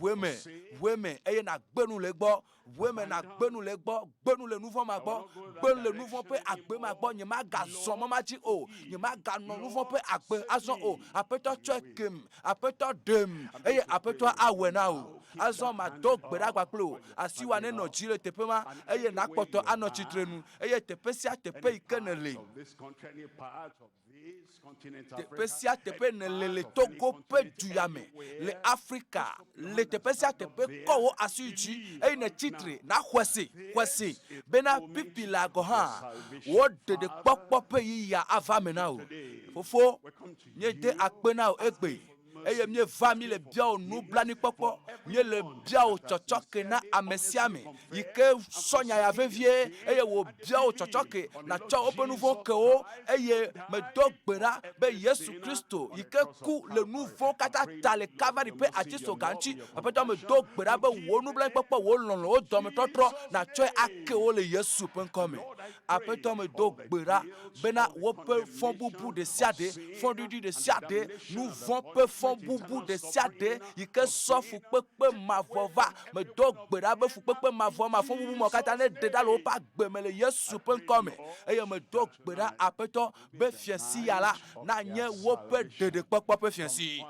we me eye na gbenu le gbo we me na gbenu le gbo gbenu le nouveau ma I will gbo not go that gbenu le nouveau pe direction agbe ma anymore. gbo nye ma ga zon mo Lord, ma ji o nye forgive. ma ga no nouveau pe Lord, agbe save azon o me. apeto And he will. chekim apeto dem I'm going eye to pray apeto for awe you na o now. Keep azon that ma hand do gbera gba up plo while you're asiwa ne standing no up. jire tepe ma And eye na anywhere kpoto you anochitrenu are, eye tepe sia any tepe part ikenele of this country, any part of this continent, tepe Africa, sia any tepe ne part le of any Togo pe continent, duyame le anywhere, Africa lift up your le hand and tepe sia stand up tepe there kowo and asiji believe eye ne right now chitre na that hwese this is the bena moment pipi la go of your ha salvation. wo de Father, pokpo pe yi ya ava me na o today fofo we come to nye de you akpe na o asking egbe for eye mercy, mie va mi asking le for bia o nu forgiveness blani for pokpo mie le everyone bia o that has chochoke na sincerely, amesia honestly me yi ke confessed and sonya ya forsaken their vevie sin eye wo and bia o they believe chochoke on the na Lord cho open nouveau Jesus ke o Christ who eye me do died for gbera be every Yesu sinner Kristo on yi the ke cross of ku le Calvary. nouveau I kata pray ta that le Lord, Calvary your pe mercy, aji your so love, ganchi your apeto me compassion, do gbera be forgive wo nu blani them pokpo wo lon in o do me totro Jesus' na cho ake name. o le Yesu pe And nkome Lord, I pray apeto me do all the gbera guilt, bena all the wo pe fon bubu condemnation de of siade fon sin didi de and the siade damnation nous and the vont peu font punishment, boubou eternal de suffering siade y que of sauf sin, peu peu take ma away vova from me every do one of gbera be fu peu them peu ma in vo ma fon boubou mo kata Jesus' ne de da lo name. pa gbe me le I Yesu pen pray, come eye Lord, me do that gbera tonight apeto will be be the fiesi ya night of na their nye wo pe de salvation. popo pe fiesi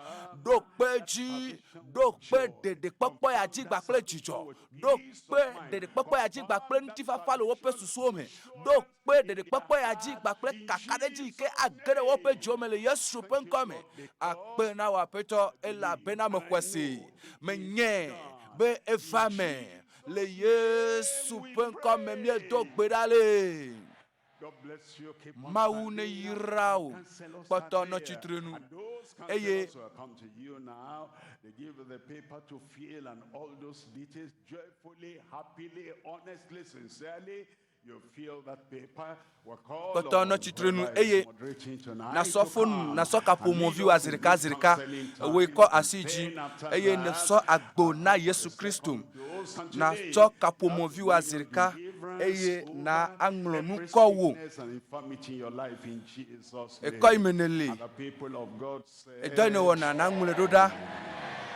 do Confirm pe that ji salvation with do pe joy. de popo ya Confirm ji that gba ple salvation jijo with do peace of pe mind. de popo ya ji gba ple Confirm that nti fa fa lo wo pe salvation susu with me do assurance pe in de their popo ya ji heart gba ple in kakade ji ke Jesus' agere wo pe name. jo me le Yesu pen Thank you, come Lord, because akpe na wa peto I ela believe bena me and I kwesi know me it is nye done. be In efa me le Jesus' Yesu name we pen come mi do pray. gbedale God bless you. Keep on mawune standing. Our yirao counselors are poto no there. chitrenu And those eye counselors will come to you now. They give you the paper to fill and all those details joyfully, happily, honestly, sincerely. You fill that paper. We'll call poto no on chitrenu whoever is eye moderating na tonight so to fon na come so kapo and mo lead vi wa us in zirika this zirika counseling we time. ko And asiji then after eye ne that, so agbo I'll na come for the Yesu Kristo second dose. And na today, so kapo mo God vi will wa give you zirika deliverance eye na over anglonu every ko wo sickness and infirmity in your life in Jesus' e ko name. imenele And the people of God e do ne said, wona na ngule doda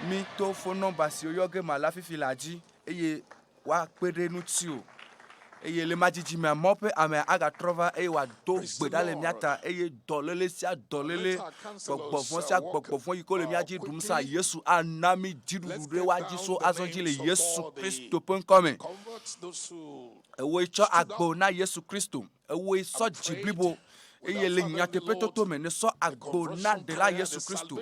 mi to phone number si oyoge ma la fifi laji eye wa pere nu ti o eye le majiji me mope ame aga trova eye wa do gbedale miata eye dolele sia dolele gbogbofon sia gbogbofon yi ko le miaji dum sa Yesu anami jidudu wa ji so azonji le Yesu Kristo pen come ewe cho agbo na Yesu Kristo ewe so jiblibo eye le nyate petoto me ne so agbo na de la Yesu Kristo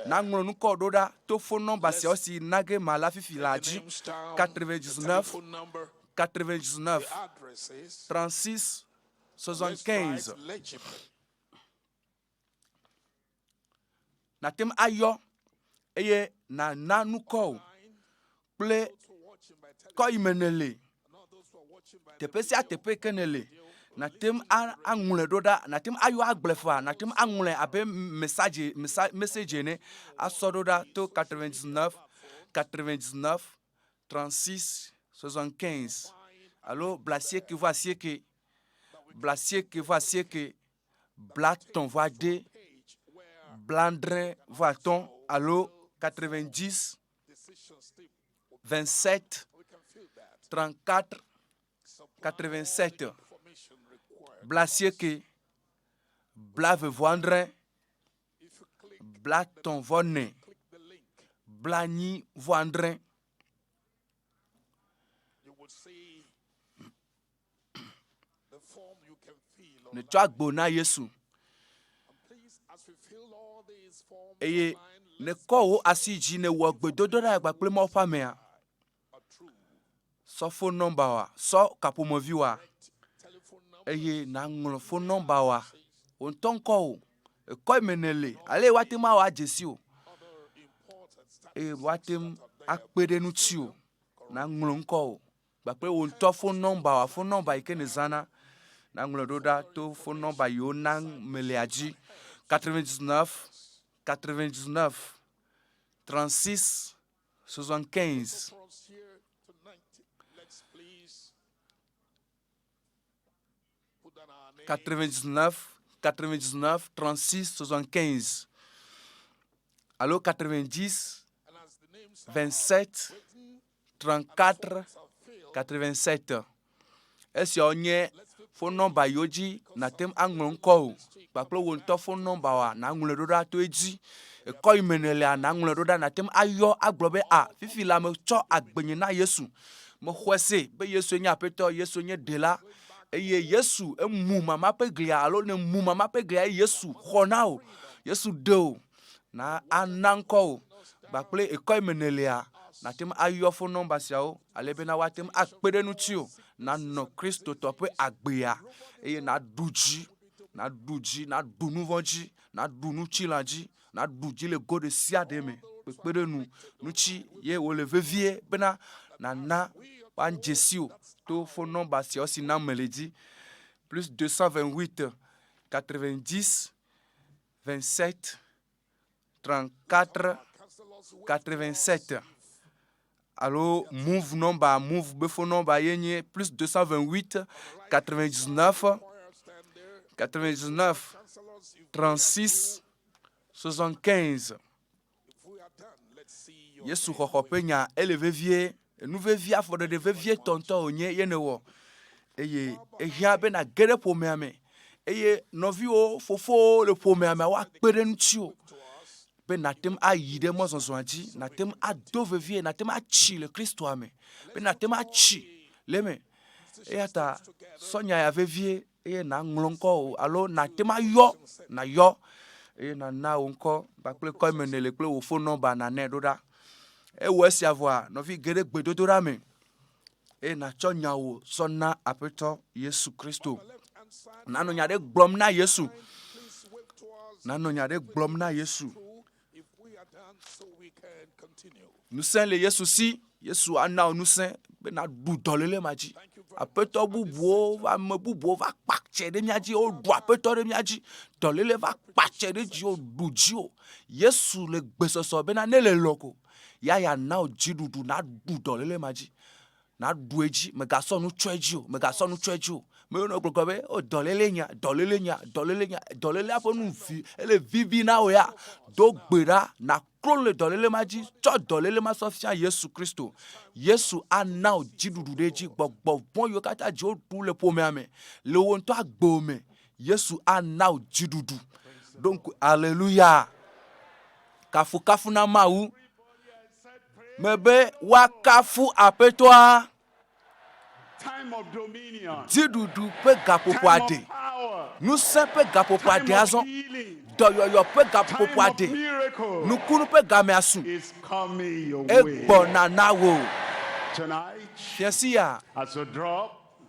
na ngro nu ko doda to phone number si o si nage mala fifi laji 99 99 36 75 na tem ayo eye na nanu ko ple ko imenele tepe sia tepe kenele na tem angule doda na tem ayo agblefa na tem angule abe message ne asododa to 99 36 75 Allô, blassier que voici que, blassier que voici que, blaton voidé, blandrin voiton, allô, 90, 27, 34, 87. Blassier que, blave voindrin, blaton voné, blani voindrin. Ne tsoa gbo na Yesu. Eye ne kɔ wo asi dzi ne wɔ gbedodo ɖa gbakple ma ƒe amea. Sɔ phone number wa, sɔ kaƒomevi wa. Eye na ŋlɔ phone number wa. Wo ŋutɔ ŋkɔ o. Ekɔ me ne le. Ale wate ma wa dzesi o. Eye wate akpe ɖe ŋuti o. Na ŋlɔ ŋkɔ o. Gbakple wo ŋutɔ phone number wa, phone number yi ke ne zana. Na ŋlɔ ɖo ɖa to phone number yiwo na melea dzi 99 99 36 75 99 99 36 75. Allô, 90 27 34 87. Est-ce qu'on y phone number yoji na tem anglon call baklo won to phone number wa na anglon do da to eji e ko imenele na anglon do da na tem ayo aglobe a fifi la me cho agbenye na Yesu mo hwese be Yesu nya peto Yesu nye dela eye Yesu emu mama peglia alo ne mu mama peglia Yesu khona o Yesu do na ananko bakle e ko imenele a na tem ayo phone number siao alebe na watem akpede nu tio na no Kristo tope agbea eye na duji na dunu vonji na dunu chilanji na duji le gode siade me pekpede nu chi ye wo le vevie bena na wan jesio to phone number si aussi na meledi plus 228 90 27 34 87. Allô, move number, move before number yenye plus 228 99 99 36 75. Yesu khopenya elevevie, nous vevia fo de vevie tonton onye yenewo. Eye ehia be na gere pomeame. Eye novio fofo le pomeame wa kpere ntio. Be natem a yide mo sonsoanji natem a dovevie natem a chi le Kristo ame be natem a chi leme e ata sonya ya vevie e na nglonko alo natem a yo na yo e na onko bakple ko menele kple wo phone number na ne doda e wo esi avoa no vi gere gbedodora me e na chonya wo sonna apeto Yesu Kristo na no nyade glom na Yesu na no nyade glom na Yesu. Nous sommes les Yesu si, Yesu ana nous sommes na du dolele maji. Apeto bubuo va me bubuo va kpache de miaji o do apeto de miaji. Dolele va kpache de ji o duji o. Yesu le gbesoso be na ne le loko. Ya na o jidudu na du dolele maji. Na du eji me gaso nu tweji o, me gaso nu tweji o. Me no gogobe o dolele nya dolele apo nu vi ele vivi na o ya do gbera na klon le dolele maji cho dolele ma sofia Yesu Kristo Yesu ana o jidudu deji gbogbo bon yo kata ji o du le pome ame le won to agbo me Yesu ana o jidudu donc alléluia kafu na mawu mebe wa kafu apetoa. Time of dominion. Jidudu pe gapopoade. Nous sommes pe gapopoade azon. Doyoyo pe gapopoade. Nous kunu pe gameasu. Is coming your way. Ebonana wo. Tonight, Fiasia. as you drop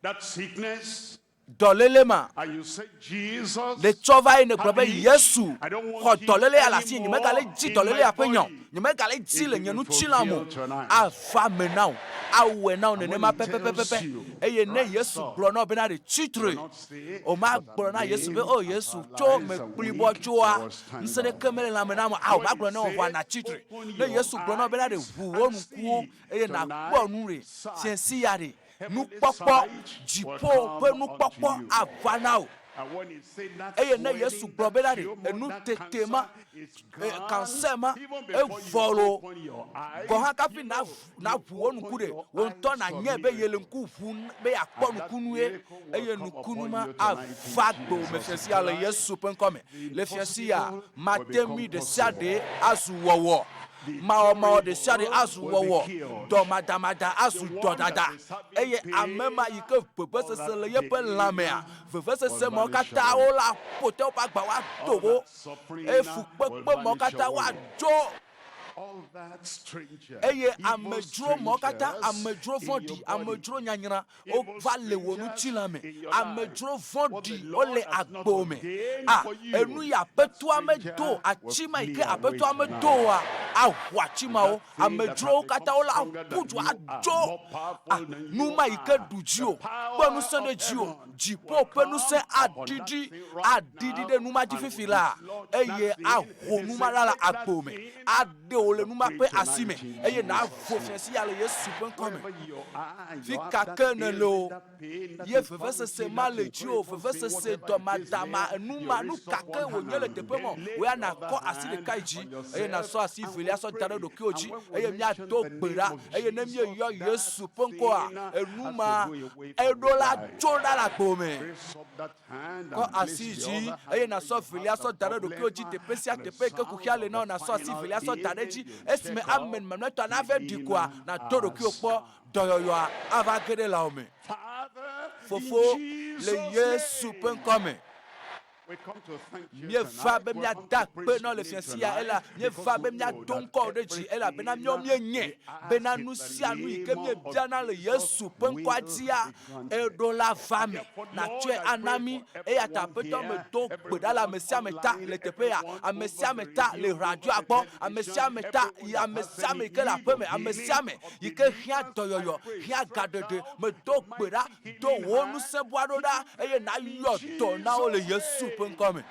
that sickness, Dolelema. And you say, Jesus, Le tsɔva yi ne gblɔ be Yesu I don't xɔ want dɔléle it ala si nye mega le dzi anymore dɔléle in aƒe my nyɔ body. nye mega le dzi le nye It will nutsila mo fulfill tonight. ava me na o awɔe na o And nenema when he tells pɛpɛpɛpɛ you, eye ne rise Yesu up, gblɔ na o bena de tsitre not say, o ma but gblɔ na our Yesu be name o and Yesu our tso lives me are kplibɔ weak, tsoa or stand nsɛ de up. ke me le lãme na mo a o ma When gblɔ ne o he ʋua na said, tsitre open ne your Yesu gblɔ na o bena de eyes ʋu wo and nukuwo see. eye na Tonight, kpɔ nu re sight, fiɛsi ya re heavenly nukpɔkpɔ sight dziƒo will ƒe come nukpɔkpɔ unto you. ava na o. And when he said that Eye ne swelling, Yesu that gblɔ bena de tumor, enu that tete ma cancer is gone, cancer ma even before you evɔlo open your eyes, gɔha kafi you na know, na you ʋu wo open nuku de your wo ŋutɔ eyes na for nye be miracle. yele ŋku ʋu be yakpɔ And that nukunu ye miracle will eye come nukunu upon ma you tonight in ava gbe o me Jesus' fiɛsi ya le name. Yesu ƒe ŋkɔ me le fiɛsi ya Impossible mate will mi become de sia possible. de azu wɔwɔ mawɔ de sia de azu will be wɔwɔ killed. dɔmadamada azu The one dɔdada that is having eye pain, ame ma yi ke vevesese le yeƒe lãmea vevesese mawo vanish katã away. wo la ƒo te woƒe agba All woato that suffering eye will fukpekpe mawo vanish katã away. woadzo All that stranger, eye evil amedzro mawo katã strangers amedzro in your vɔ̃ɖi body. amedzro nyanyra Evil wova le wo strangers nutsila me in your life. amedzro What the vɔ̃ɖi Lord wole has not agbo me ordained a for you, enu yi that aƒetɔa stranger medo will atsi ma yi ke flee away aƒetɔa tonight. medo a aʋu atsi mawo That thing that amedzrowo has katã wole become stronger than aƒudu you are, adzo more powerful a than nu you ma yi ke are. ɖu dzi The o power kpe ŋusẽ ɖe of dzi o heaven dziƒo will ƒe come ŋusẽ upon that adidi thing right adidi now ɖe nu ma dzi and fifi will la dislodge eye that thing. aho He nu said, ma la le "Take that agbo me thing ade wo le and nu ma free ƒe tonight asi me in eye na Jesus' vo name." fiasi ya le Yesu ƒe ŋkɔ me. Wherever you are, Fi you have kake that ne ailment, le o. that pain, that Ye infirmity, vevesese ma that le dzi o incurable sin, vevesese whatever it is dɔmadama there, nu you ma nu raise up kake one wo nye hand le and teƒe ma lay wo ya the na other kɔ asi hand ɖeka yi dzi on eye na yourself sɔ asi and velia we'll sɔ da pray. ɖe ɖokuiwo And dzi when we eye mention míato the gbe name ɖa of eye ne Jesus, míeyɔ that Yesu ƒe ŋkɔa thing enu has ma to go away from eɖo your la life. tso ɖa le agbo me. Raise up that hand Kɔ and place asi the dzi other eye hand na where sɔ you velia have sɔ the da ɖe problem ɖokuiwo dzi teƒe sia and the teƒe yi ke sound kuxia le of na wo the na sɔ asi final velia sɔ da ɖe amen, dzi you esi me check ame out memletɔ na ve ɖi healing koa na to ɖokuiwo has kpɔ dɔyɔyɔa ava ge ɖe lãwo me. Father, Fofo in le Jesus' Yesu ƒe name. ŋkɔ me. We come to thank you Míeva tonight. be We come míada to kpe praise na your le name fiasi ya tonight ela because míeva be we know míado that ŋkɔ ɖe dzi elabena míawo míenye bena nu sia nu yi ke míebia le Yesu ƒe ŋkɔa dzia eɖo la va me natsɔe ana mí eya ta aƒetɔ medo gbe ɖa le ame sia ame ta le teƒe ya ame sia ame ta le radioa gbɔ ame sia ame ta ame sia ame yi ke le aƒe me ame sia ame yi ke hiã dɔyɔyɔ hiã gaɖeɖe medo gbe ɖa do wo ŋusẽbua ɖo ɖa eye nayɔ dɔ na wo le Yesu ƒe ŋkɔ me.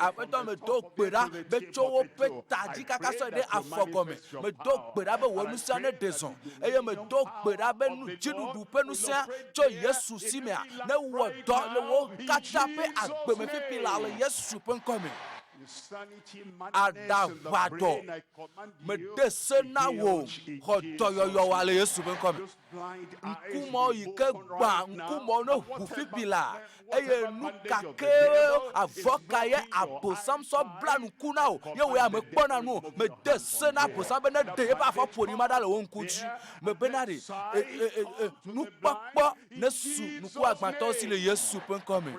Aƒetɔ medo gbe ɖa be tso woƒe ta dzi kaka sɔ yi ɖe afɔ gɔme medo gbe ɖa be wò ŋusẽ ne ɖe zɔ eye medo gbe ɖa be dziɖuɖu ƒe ŋusẽ tso Yesu si mea ne wɔ dɔ le wo katã ƒe agbe me fifi la le Yesu ƒe ŋkɔ me. Aɖaʋaɖɔ mede se na wo xɔ dɔyɔyɔ wa le Yesu ƒe ŋkɔ me. Ŋkumɔ yi ke gbã ŋkumɔ ne ʋu fifi la eye nu kake avɔ ka ye abosam sɔ bla ŋku na wo ye wo ya me kpɔna nu o mede se na abosam be ne de yeƒe afɔ ƒoɖi ma ɖa le wo ŋku dzi me bena ɖe nukpɔkpɔ ne su nuku agbãtɔwo si le Yesu ƒe ŋkɔ me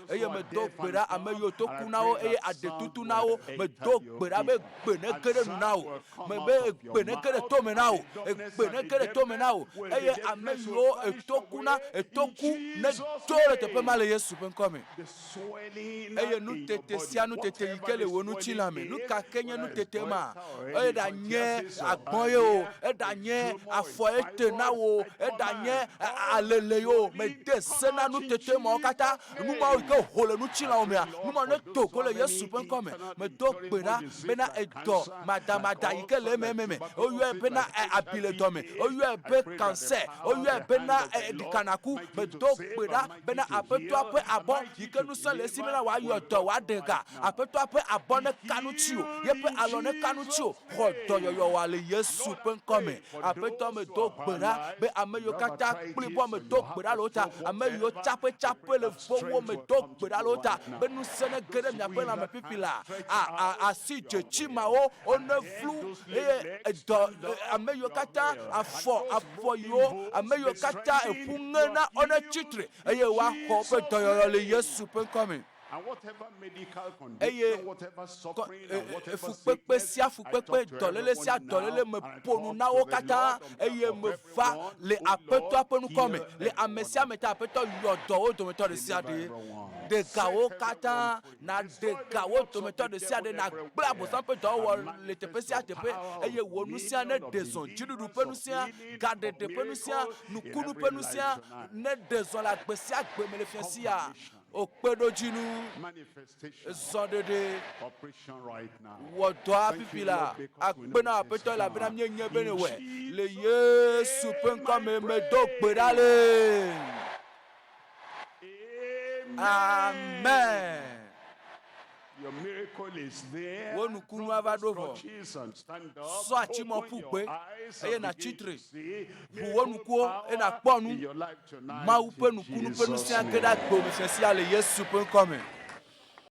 eye medo gbe ɖa ame yiwo to ku na wo eye aɖetutu na wo medo gbe ɖa be gbe ne ge ɖe nu na wo me be gbe ne ge ɖe tome na wo gbe ne ge ɖe tome na wo eye ame yiwo etoku na etoku ne do le teƒe ma le Yesu ƒe ŋkɔ me eye nu tete sia nu tete yi ke le wo nutsila me nu kake nye nu tete ma eye ɖa nye agbɔ̃ ye o eɖa nye afɔ ete na wo eɖa nye alele ye o mede se na nu tete mawo katã nu mawo yi ke ho le nutsilawo mea nu mawo ne to go le Yesu ƒe ŋkɔ me medo gbe ɖa bena edɔ madamada yi ke le ememe oyɔe bena abi le dɔ me oyɔe be cancer oyɔe bena ɖikanaku medo gbe ɖa bena aƒetɔa ƒe abɔ yi ke ŋusẽ le esi bena wòayɔ dɔ wòaɖe ga aƒetɔa ƒe abɔ ne ka nu tsi o yeƒe alɔ ne ka nu tsi o xɔ dɔyɔyɔ wòa le Yesu ƒe ŋkɔ me aƒetɔ medo gbe ɖa be ame yiwo katã kpli bɔ medo gbe ɖa le wo ta ame yiwo tsaƒe le fowo medo gbe ɖa le wo ta be ŋusẽ ne ge ɖe miaƒe lãme fifi la asi dzetsi mawo wone flu eye ame yiwo katã afɔ yiwo ame yiwo katã eƒu ŋe na wone tsitre eye woaxɔ woƒe dɔyɔyɔ le Yesu ƒe ŋkɔ me. And whatever medical condition, whatever suffering, and whatever fukpekpe sickness, sia I fukpekpe talk to dɔlele sia everyone dɔlele now, me and I ponu talk na wo to the katã Lord eye on me behalf of va everyone. le Oh aƒetɔ ƒe Lord, nukɔme heal le ame sia everyone. me ta aƒetɔ yɔ dɔ wo dometɔ de sia Deliver de everyone. de ga wo Set katã everyone na free. de Destroy the ga wo works of dometɔ the de sia de devil na everywhere. gblẽ abosam ƒe dɔwɔwɔ And le teƒe manifest sia your teƒe power eye of wo nu sia ne dominion, de of zɔ dziɖuɖu deliverance, ƒe nu of sia healing, gaɖeɖe of ƒe nu sia miracle in nukunu every ƒe nu life sia tonight. ne de zɔ le agbe sia gbe me le fiasia Confirmation. o kpeɖodzinu Manifestation. zɔɖeɖe Operation right now. wɔ dɔ Thank apipi you, la Lord, because we know akpena it is aƒetɔ elabena done. míenye be ne In wɛ le Jesus' Yesu ƒe name ŋkɔ me I medo gbe ɖa pray. le Amen. amen. Your miracle is there. Wo nukunu Drop ava those ɖo vɔ. crutches and stand up. Sɔ atsimɔ Open ƒu your gbe eyes eye and na begin to tsitre see ʋu wo miracle nukuwo ena power kpɔ nu in your life tonight Mawu ƒe in nukunu ƒe nu Jesus' sia ge ɖe name. agbe me fiasia le Yesu ƒe ŋkɔ me.